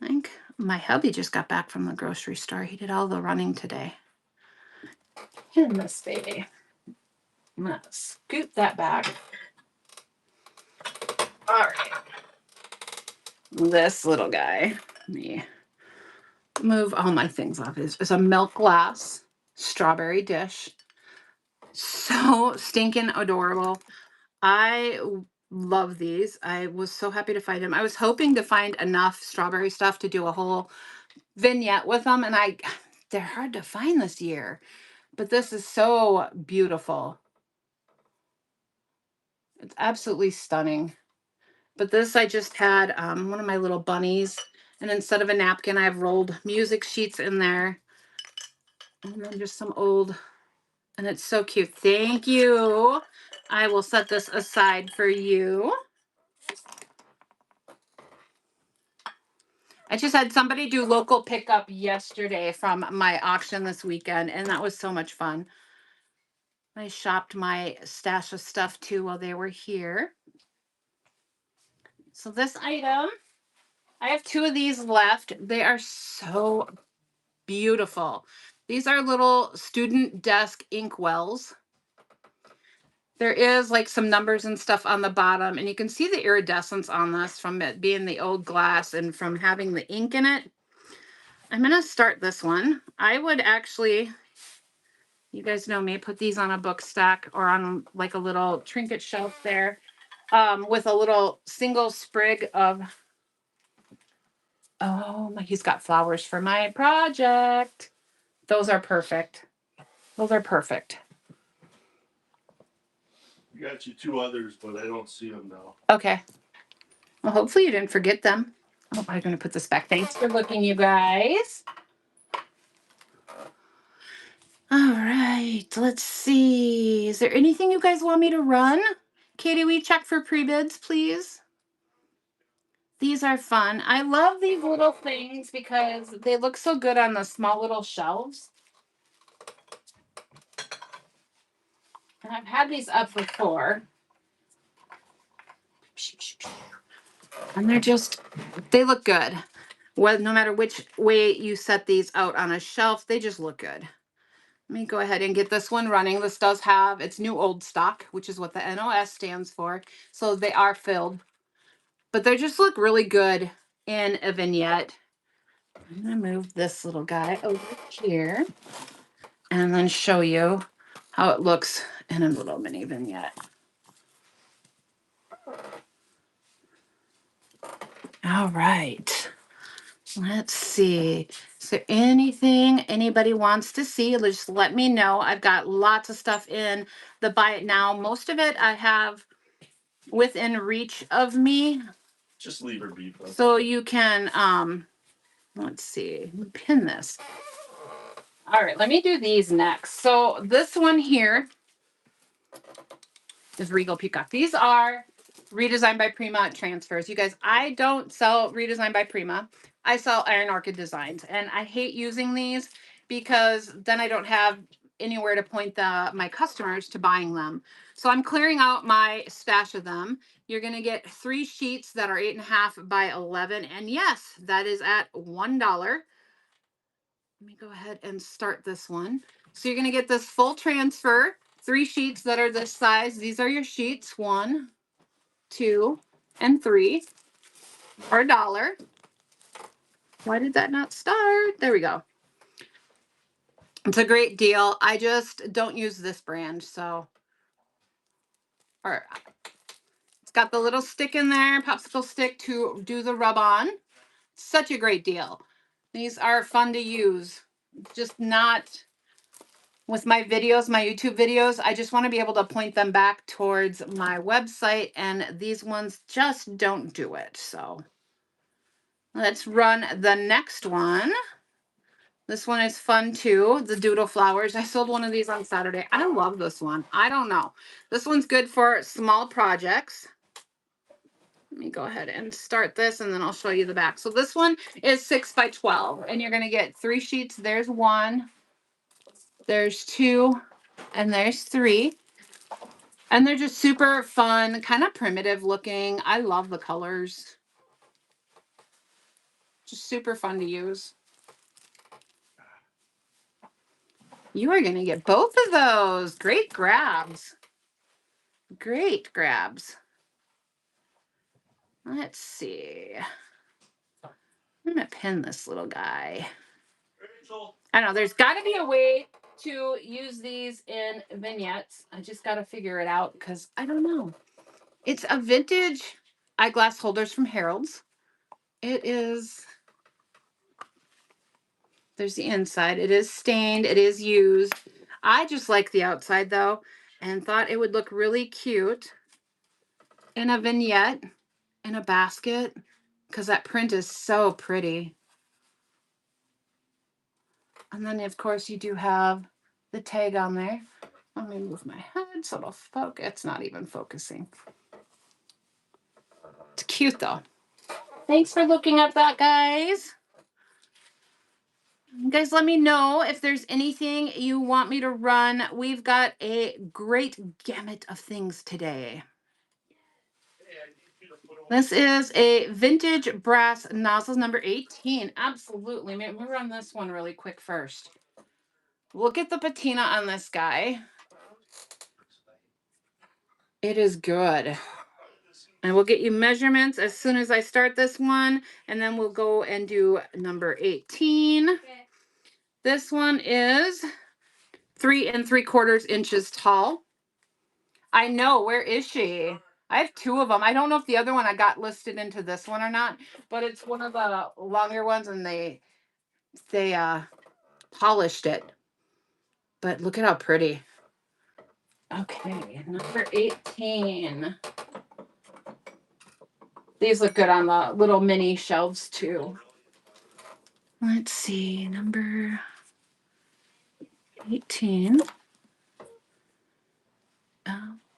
I think my hubby just got back from the grocery store. He did all the running today. In this baby. I'm gonna scoop that back. All right. This little guy. Let me move all my things off. It's a milk glass strawberry dish. So stinking adorable. I love these. I was so happy to find them. I was hoping to find enough strawberry stuff to do a whole vignette with them, and they're hard to find this year. But this is so beautiful. It's absolutely stunning. But this, I just had one of my little bunnies, and instead of a napkin, I have rolled music sheets in there. And then just some old, and it's so cute. Thank you. I will set this aside for you. I just had somebody do local pickup yesterday from my auction this weekend, and that was so much fun. I shopped my stash of stuff too while they were here. So this item, I have 2 of these left. They are so beautiful. These are little student desk inkwells. There is like some numbers and stuff on the bottom, and you can see the iridescence on this from it being the old glass and from having the ink in it. I'm going to start this one. I would actually, you guys know me, put these on a book stack or on like a little trinket shelf there with a little single sprig of, oh, he's got flowers for my project. Those are perfect. Those are perfect. You got you 2 others, but I don't see them now. Okay. Well, hopefully you didn't forget them. Oh, I'm going to put this back. Thanks for looking, you guys. All right. Let's see. Is there anything you guys want me to run? Katie, will you check for pre-bids, please? These are fun. I love these little things because they look so good on the small little shelves. And I've had these up before. And they look good. Well, no matter which way you set these out on a shelf, they just look good. Let me go ahead and get this one running. This does have, it's new old stock, which is what the NOS stands for. So they are filled. But they just look really good in a vignette. I'm going to move this little guy over here and then show you how it looks in a little mini vignette. All right. Let's see. Is there anything anybody wants to see? Just let me know. I've got lots of stuff in the buy it now. Most of it I have within reach of me. Just leave her be. So you can, let's see, pin this. All right, let me do these next. So this one here is Regal Peacock. These are Redesigned by Prima transfers. You guys, I don't sell Redesigned by Prima. I sell Iron Orchid Designs, and I hate using these because then I don't have anywhere to point my customers to buying them. So I'm clearing out my stash of them. You're going to get 3 sheets that are 8.5 by 11. And yes, that is at $1. Let me go ahead and start this one. So you're going to get this full transfer, 3 sheets that are this size. These are your sheets, 1, 2, and 3 for $1. Why did that not start? There we go. It's a great deal. I just don't use this brand, so. All right. It's got the little stick in there, popsicle stick to do the rub on. Such a great deal. These are fun to use. Just not with my videos, my YouTube videos. I just want to be able to point them back towards my website, and these ones just don't do it. So let's run the next one. This one is fun too. The Doodle Flowers. I sold one of these on Saturday. I love this one. I don't know. This one's good for small projects. Let me go ahead and start this and then I'll show you the back. So this one is 6 by 12 and you're going to get 3 sheets. There's 1, there's 2, and there's 3. And they're just super fun, kind of primitive looking. I love the colors. Just super fun to use. You are going to get both of those. Great grabs. Great grabs. Let's see. I'm going to pin this little guy. Rachel. I don't know. There's got to be a way to use these in vignettes. I just got to figure it out because I don't know. It's a vintage eyeglass holders from Harold's. It is. There's the inside. It is stained. It is used. I just like the outside though and thought it would look really cute in a vignette, in a basket, because that print is so pretty. And then, of course, you do have the tag on there. Let me move my head so it'll focus. It's not even focusing. It's cute, though. Thanks for looking at that, guys. You guys, let me know if there's anything you want me to run. We've got a great gamut of things today. This is a vintage brass nozzles number 18. Absolutely. Let me run this one really quick first. Look at the patina on this guy. It is good. And we'll get you measurements as soon as I start this one. And then we'll go and do number 18. Okay. This one is 3 3/4 inches tall. I know. Where is she? I have 2 of them. I don't know if the other one I got listed into this one or not, but it's one of the longer ones and they polished it. But look at how pretty. Okay, number 18. These look good on the little mini shelves too. Let's see, number 18.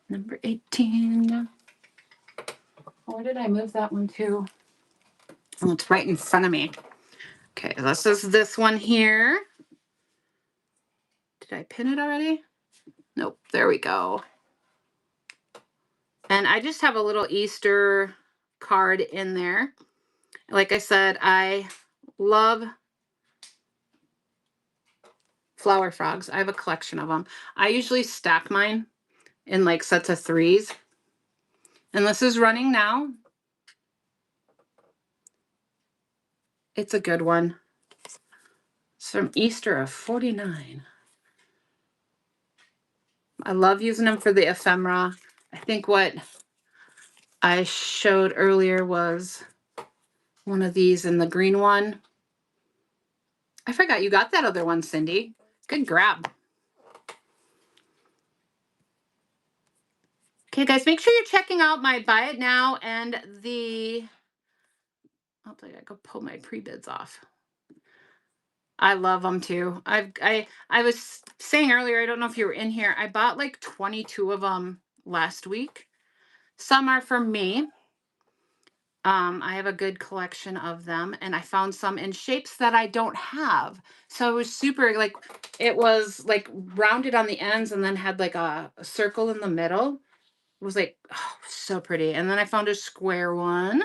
Number 18. Where did I move that one to? Oh, it's right in front of me. Okay, this is this one here. Did I pin it already? Nope, there we go. And I just have a little Easter card in there. Like I said, I love flower frogs. I have a collection of them. I usually stack mine in like sets of 3s. And this is running now. It's a good one. It's from Easter of 49. I love using them for the ephemera. I think what I showed earlier was one of these in the green one. I forgot you got that other one, Cindy. Good grab. Okay, guys, make sure you're checking out my Buy It Now and the... I'll tell you, I go pull my pre-bids off. I love them too. I was saying earlier, I don't know if you were in here, I bought like 22 of them last week. Some are for me. I have a good collection of them, and I found some in shapes that I don't have. So it was super, like, it was like rounded on the ends and then had like a circle in the middle. It was like, oh, so pretty. And then I found a square one,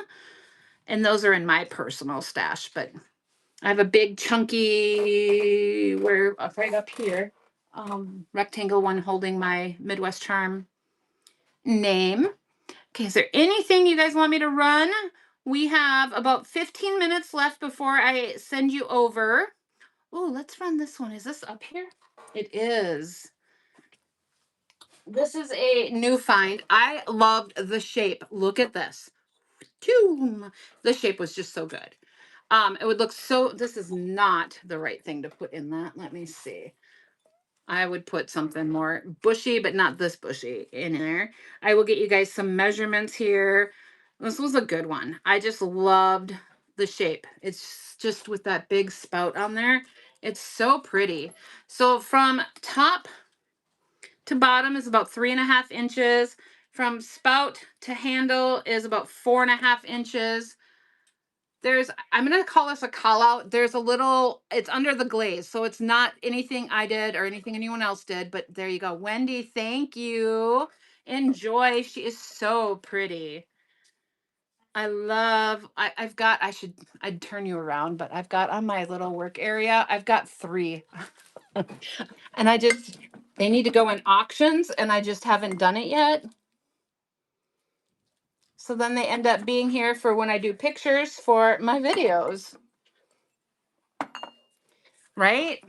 and those are in my personal stash, but I have a big chunky, where right up here, rectangle one holding my Midwest Charm name. Okay, is there anything you guys want me to run? We have about 15 minutes left before I send you over. Oh, let's run this one. Is this up here? It is. This is a new find. I loved the shape. Look at this. The shape was just so good. It would look so, this is not the right thing to put in that. Let me see. I would put something more bushy, but not this bushy in there. I will get you guys some measurements here. This was a good one. I just loved the shape. It's just with that big spout on there. It's so pretty. So from top to bottom is about 3.5 inches. From spout to handle is about 4.5 inches. There's, I'm gonna call this a call out. There's a little, it's under the glaze, so it's not anything I did or anything anyone else did, but there you go. Wendy, thank you. Enjoy. She is so pretty. I've got, I'd turn you around, but I've got on my little work area, I've got 3. And they need to go in auctions and I just haven't done it yet. So then they end up being here for when I do pictures for my videos. Right?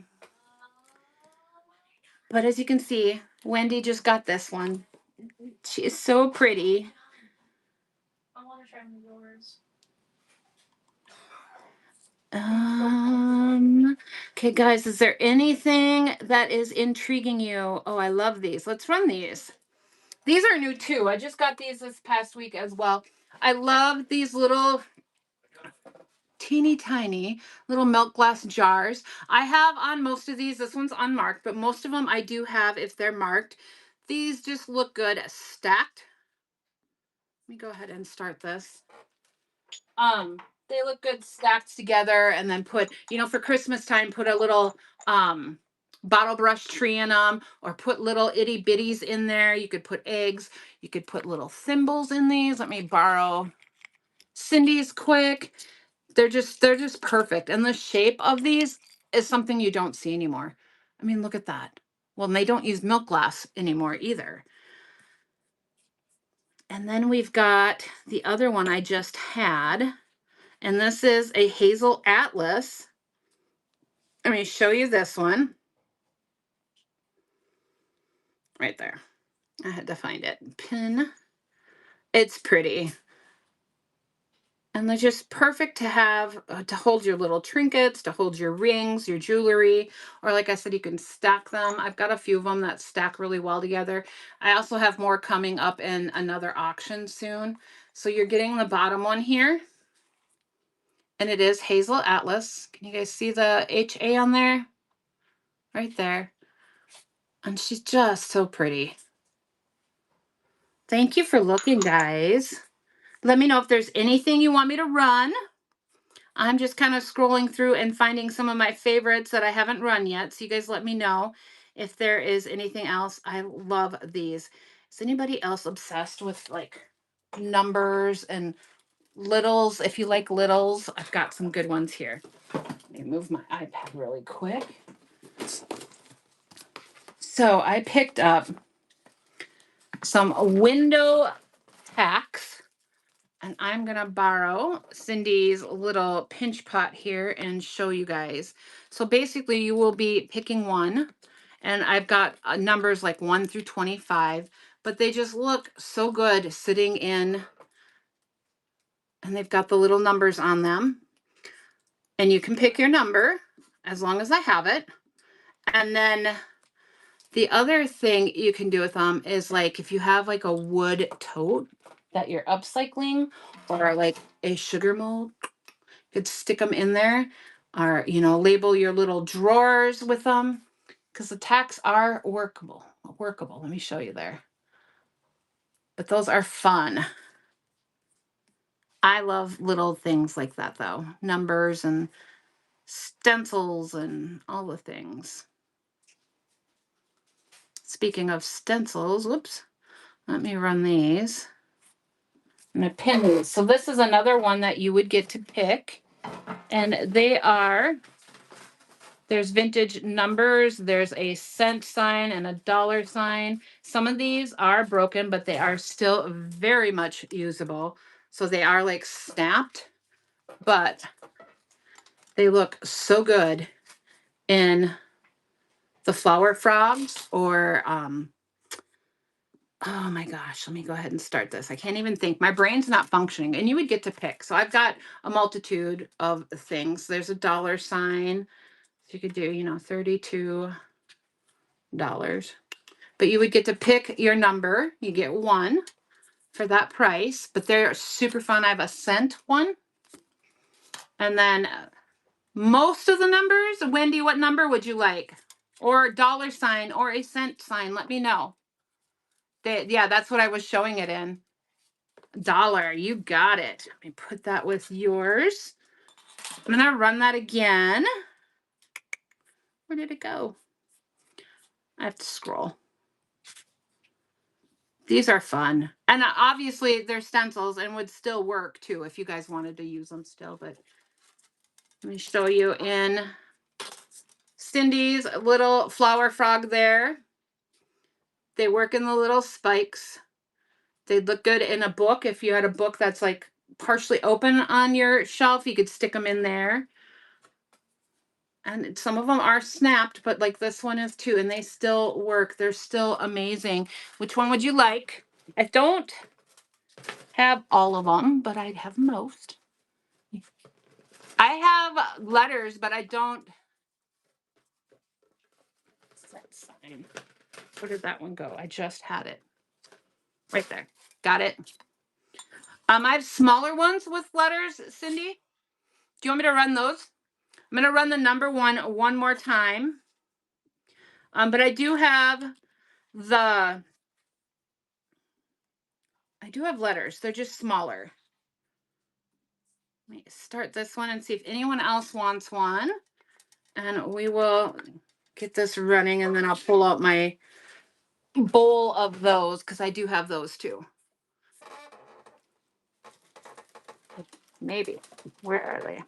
But as you can see, Wendy just got this one. She is so pretty. I want to try yours. Okay, guys, is there anything that is intriguing you? Oh, I love these. Let's run these. These are new too. I just got these this past week as well. I love these little teeny tiny little milk glass jars. I have on most of these. This one's unmarked, but most of them I do have if they're marked. These just look good stacked. Let me go ahead and start this. They look good stacked together, and then put, for Christmas time, put a little bottle brush tree in them, or put little itty bitties in there. You could put eggs. You could put little thimbles in these. Let me borrow Cindy's quick. They're just perfect. And the shape of these is something you don't see anymore. I mean, look at that. Well, and they don't use milk glass anymore either. And then we've got the other one I just had. And this is a Hazel Atlas. Let me show you this one. Right there. I had to find it. Pin. It's pretty. And they're just perfect to have, to hold your little trinkets, to hold your rings, your jewelry, or like I said, you can stack them. I've got a few of them that stack really well together. I also have more coming up in another auction soon. So you're getting the bottom one here. And it is Hazel Atlas. Can you guys see the HA on there? Right there. And she's just so pretty. Thank you for looking, guys. Let me know if there's anything you want me to run. I'm just kind of scrolling through and finding some of my favorites that I haven't run yet. So you guys let me know if there is anything else. I love these. Is anybody else obsessed with like numbers and littles? If you like littles, I've got some good ones here. Let me move my iPad really quick. So I picked up some window tacks, and I'm gonna borrow Cindy's little pinch pot here and show you guys. So basically you will be picking one, and I've got numbers like 1 through 25, but they just look so good sitting in, and they've got the little numbers on them, and you can pick your number as long as I have it. And then the other thing you can do with them is like if you have like a wood tote that you're upcycling, or like a sugar mold, you could stick them in there, or label your little drawers with them, because the tacks are workable. Let me show you there. But those are fun. I love little things like that though. Numbers and stencils and all the things. Speaking of stencils, whoops, let me run these. I'm gonna pin these. So this is another one that you would get to pick. And there's vintage numbers, there's a cent sign and a dollar sign. Some of these are broken, but they are still very much usable. So they are like snapped, but they look so good in the flower frogs, or Oh my gosh, let me go ahead and start this. I can't even think. My brain's not functioning. And you would get to pick. So I've got a multitude of things. There's a dollar sign. So you could do, $32. But you would get to pick your number. You get one for that price, but they're super fun. I have a cent one. And then most of the numbers, Wendy, what number would you like? Or dollar sign or a cent sign? Let me know. Yeah, that's what I was showing it in. Dollar, you got it. Let me put that with yours. I'm gonna run that again. Where did it go? I have to scroll. These are fun. And obviously they're stencils and would still work too if you guys wanted to use them still. But let me show you in Cindy's little flower frog there. They work in the little spikes. They'd look good in a book. If you had a book that's like partially open on your shelf, you could stick them in there. And some of them are snapped, but like this one is too, and they still work. They're still amazing. Which one would you like? I don't have all of them, but I have most. I have letters, but I don't. Let's sign. Where did that one go? I just had it. Right there. Got it. I have smaller ones with letters, Cindy. Do you want me to run those? I'm going to run the number one more time. But I do have letters. They're just smaller. Let me start this one and see if anyone else wants one. And we will get this running, and then I'll pull out my bowl of those because I do have those too. Maybe. Where are they?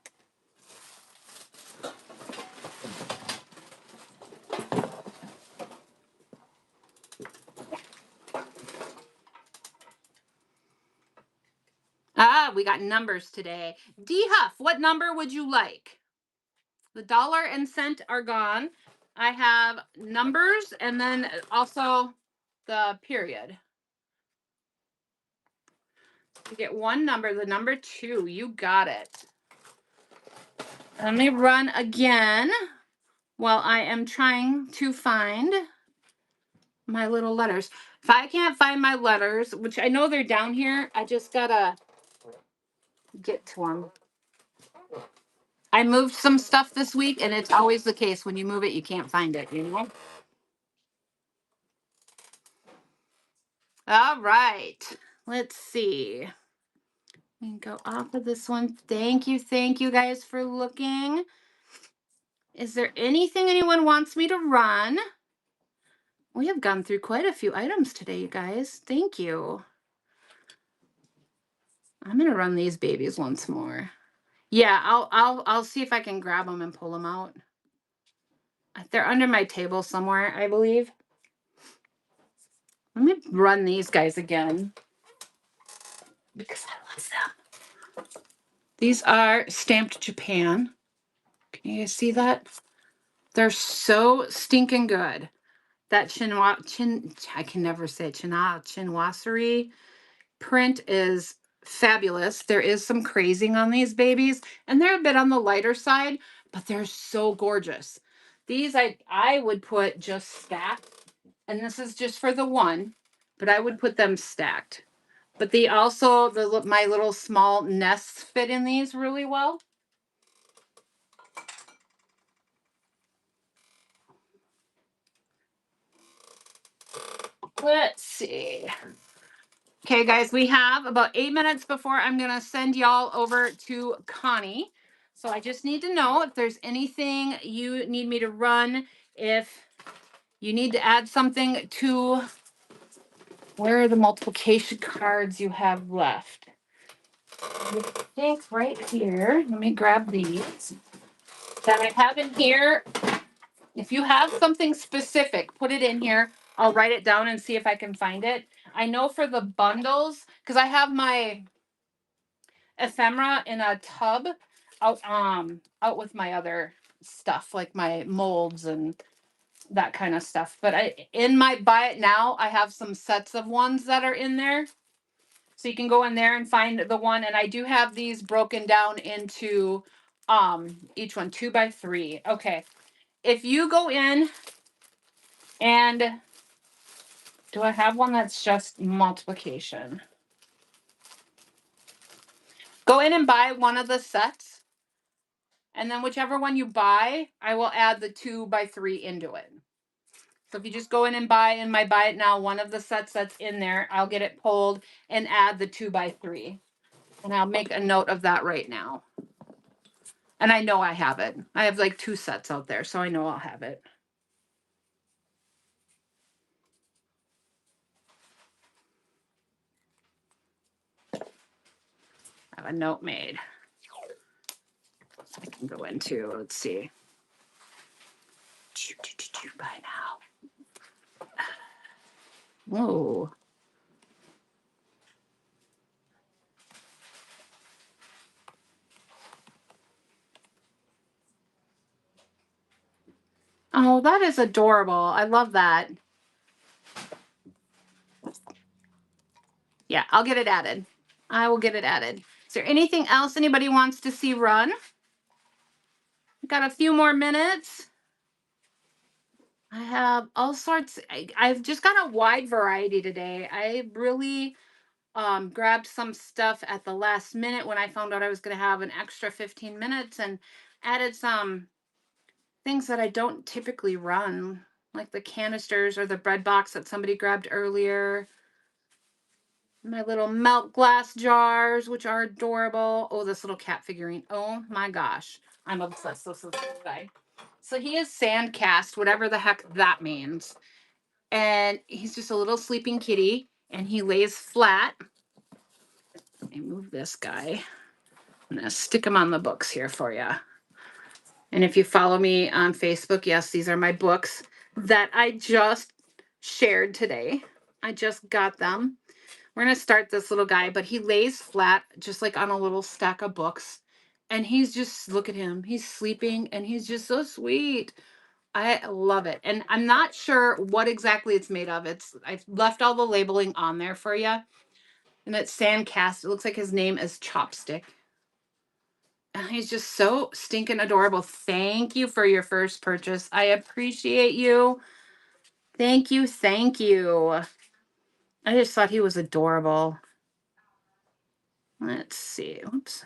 We got numbers today. D Huff, what number would you like? The dollar and cent are gone. I have numbers and then also the period. You get one number, the number 2. You got it. Let me run again while I am trying to find my little letters. If I can't find my letters, which I know they're down here, I just gotta get to them. I moved some stuff this week, and it's always the case. When you move it, you can't find it, you know? All right. Let's see. We can go off of this one. Thank you guys for looking. Is there anything anyone wants me to run? We have gone through quite a few items today, you guys. Thank you. I'm gonna run these babies once more. Yeah, I'll see if I can grab them and pull them out. They're under my table somewhere, I believe. Let me run these guys again because I love them. These are stamped Japan. Can you guys see that? They're so stinking good. That I can never say chinoiserie print is fabulous. There is some crazing on these babies, and they're a bit on the lighter side, but they're so gorgeous. These I would put just stacked, and this is just for the one, but I would put them stacked. But they also, my little small nests fit in these really well. Let's see. Okay, guys, we have about 8 minutes before I'm going to send y'all over to Connie. So I just need to know if there's anything you need me to run, if you need to add something to, where are the multiplication cards you have left? I think right here. Let me grab these that I have in here. If you have something specific, put it in here. I'll write it down and see if I can find it. I know for the bundles, because I have my ephemera in a tub out with my other stuff like my molds and that kind of stuff. But in my buy it now, I have some sets of ones that are in there. So you can go in there and find the one. And I do have these broken down into each one 2x3. Okay. If you go in and do I have one that's just multiplication? Go in and buy one of the sets. And then whichever one you buy, I will add the 2x3 into it. So if you just go in and buy in my buy it now, one of the sets that's in there, I'll get it pulled and add the 2x3. And I'll make a note of that right now. And I know I have it. I have like 2 sets out there, so I know I'll have it. I have a note made. I can go into, let's see. Buy now. Whoa. Oh, that is adorable. I love that. Yeah, I'll get it added. I will get it added. Is there anything else anybody wants to see run? Got a few more minutes. I have all sorts. I've just got a wide variety today. I really grabbed some stuff at the last minute when I found out I was going to have an extra 15 minutes and added some things that I don't typically run, like the canisters or the bread box that somebody grabbed earlier. My little melt glass jars, which are adorable. Oh, this little cat figurine. Oh my gosh. I'm obsessed with this little guy. So he is sand cast, whatever the heck that means. And he's just a little sleeping kitty and he lays flat. Let me move this guy. I'm going to stick him on the books here for you. And if you follow me on Facebook, yes, these are my books that I just shared today. I just got them. We're going to start this little guy, but he lays flat just like on a little stack of books. And he's just, look at him. He's sleeping and he's just so sweet. I love it. And I'm not sure what exactly it's made of. I've left all the labeling on there for you. And it's sand cast. It looks like his name is Chopstick. And he's just so stinking adorable. Thank you for your first purchase. I appreciate you. Thank you. Thank you. I just thought he was adorable. Let's see. Oops.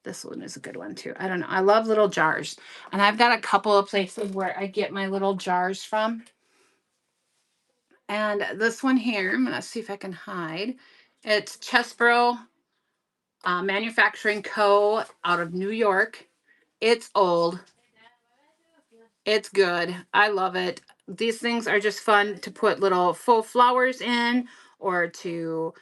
This one is a good one too. I don't know. I love little jars. And I've got a couple of places where I get my little jars from. And this one here, I'm going to see if I can hide. It's Chesbro Manufacturing Co. out of New York. It's old. It's good. I love it. These things are just fun to put little faux flowers in or to,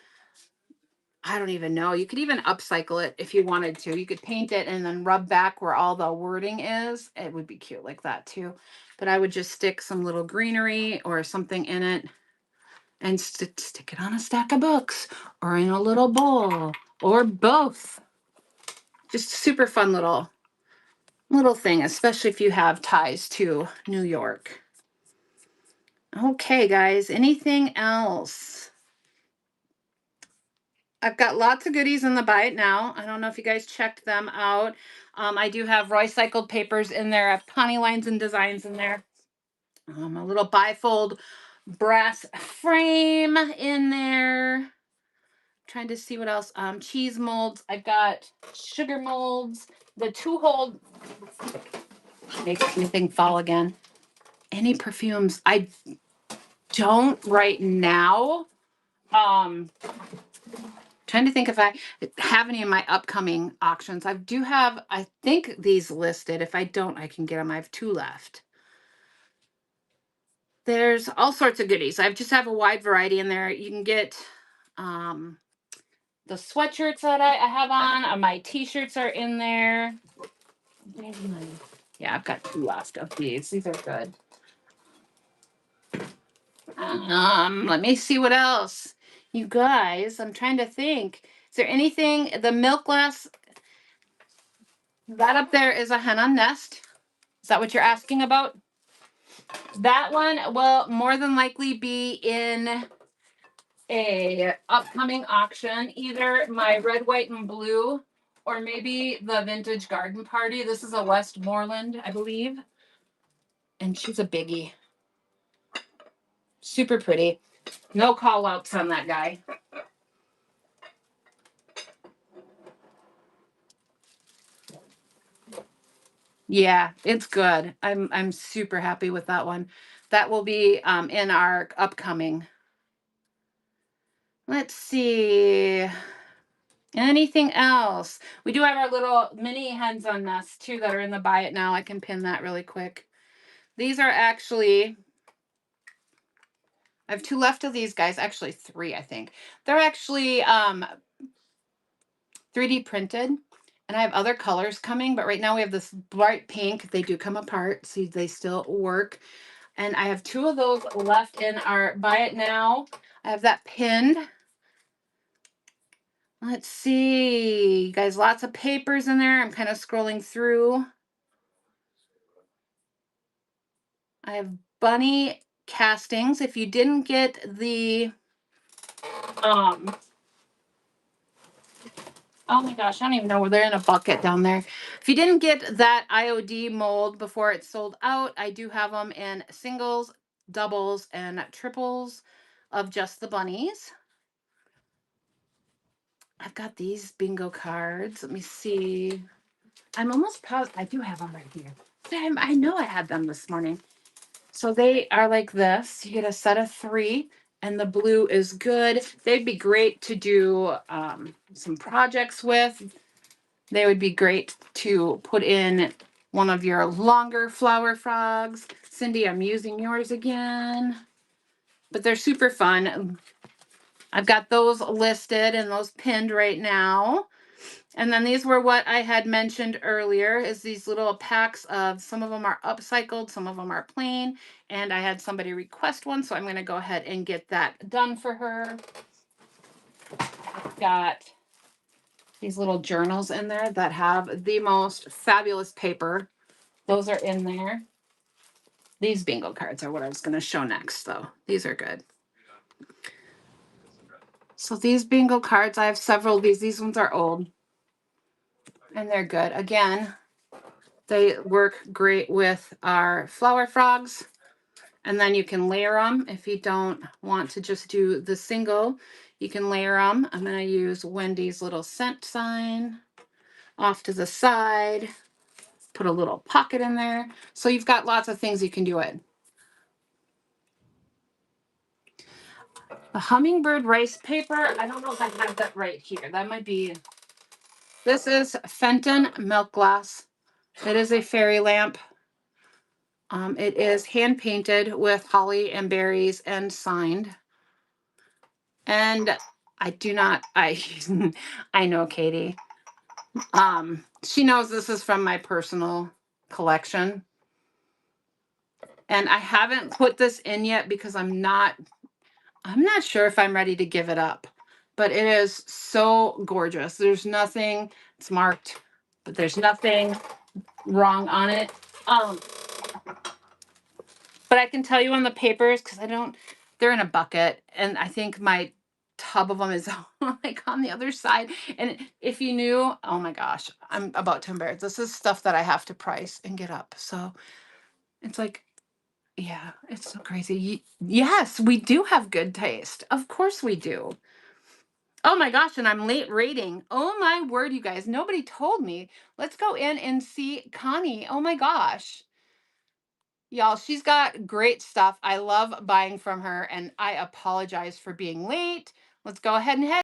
I don't even know. You could even upcycle it if you wanted to. You could paint it and then rub back where all the wording is. It would be cute like that too. But I would just stick some little greenery or something in it and stick it on a stack of books or in a little bowl or both. Just super fun little thing, especially if you have ties to New York. Okay, guys, anything else? I've got lots of goodies in the buy it now. I don't know if you guys checked them out. I do have recycled papers in there. I have Connie lines and designs in there. A little bifold brass frame in there. Trying to see what else. Cheese molds. I've got sugar molds. The 2-hole makes everything fall again. Any perfumes? I don't right now. Trying to think if I have any in my upcoming auctions. I do have, I think, these listed. If I don't, I can get them. I have 2 left. There's all sorts of goodies. I just have a wide variety in there. You can get the sweatshirts that I have on. My t-shirts are in there. Yeah, I've got 2 left of these. These are good. Let me see what else. You guys, I'm trying to think. Is there anything, the milk glass That up there is a hen on nest. Is that what you're asking about? That one will more than likely be in a upcoming auction, either my red, white, and blue, or maybe the vintage garden party. This is a Westmoreland, I believe. And she's a biggie. Super pretty. No call outs on that guy. Yeah, it's good. I'm super happy with that one. That will be in our upcoming. Let's see. Anything else? We do have our little mini hens on nest too that are in the buy it now. I can pin that really quick. These are actually, I have 2 left of these guys, actually 3, I think. They're actually 3D printed, and I have other colors coming, but right now we have this bright pink. They do come apart, so they still work. And I have 2 of those left in our buy it now. I have that pinned. Let's see, guys, lots of papers in there. I'm kind of scrolling through. I have bunny castings. If you didn't get the, oh my gosh, I don't even know where they're in a bucket down there. If you didn't get that IOD mold before it sold out, I do have them in singles, doubles, and triples of just the bunnies. I've got these bingo cards. Let me see. I'm almost positive I do have them right here. I know I had them this morning. So they are like this. You get a set of 3, and the blue is good. They'd be great to do some projects with. They would be great to put in one of your longer flower frogs. Cindy, I'm using yours again. But they're super fun. I've got those listed and those pinned right now. And then these were what I had mentioned earlier, is these little packs of, some of them are upcycled, some of them are plain. And I had somebody request one, so I'm going to go ahead and get that done for her. I've got these little journals in there that have the most fabulous paper. Those are in there. These bingo cards are what I was going to show next, though. These are good. So these bingo cards, I have several of these. These ones are old. And they're good. Again, they work great with our flower frogs. And then you can layer them. If you don't want to just do the single, you can layer them. I'm going to use Wendy's little scent sign off to the side. Put a little pocket in there. So you've got lots of things you can do it. The hummingbird rice paper. I don't know if I have that right here. That might be, this is Fenton milk glass. It is a fairy lamp. It is hand painted with holly and berries and signed. And I do not, I know Katie. She knows this is from my personal collection. And I haven't put this in yet because I'm not sure if I'm ready to give it up. But it is so gorgeous. There's nothing, it's marked, but there's nothing wrong on it. But I can tell you on the papers, because they're in a bucket, and I think my tub of them is like on the other side. And if you knew, oh my gosh, I'm about to embarrass. This is stuff that I have to price and get up. So it's like, yeah, it's so crazy. Yes, we do have good taste. Of course we do. Oh my gosh, and I'm late rating. Oh my word, you guys, nobody told me. Let's go in and see Connie. Oh my gosh. Y'all, she's got great stuff. I love buying from her, and I apologize for being late. Let's go ahead and head.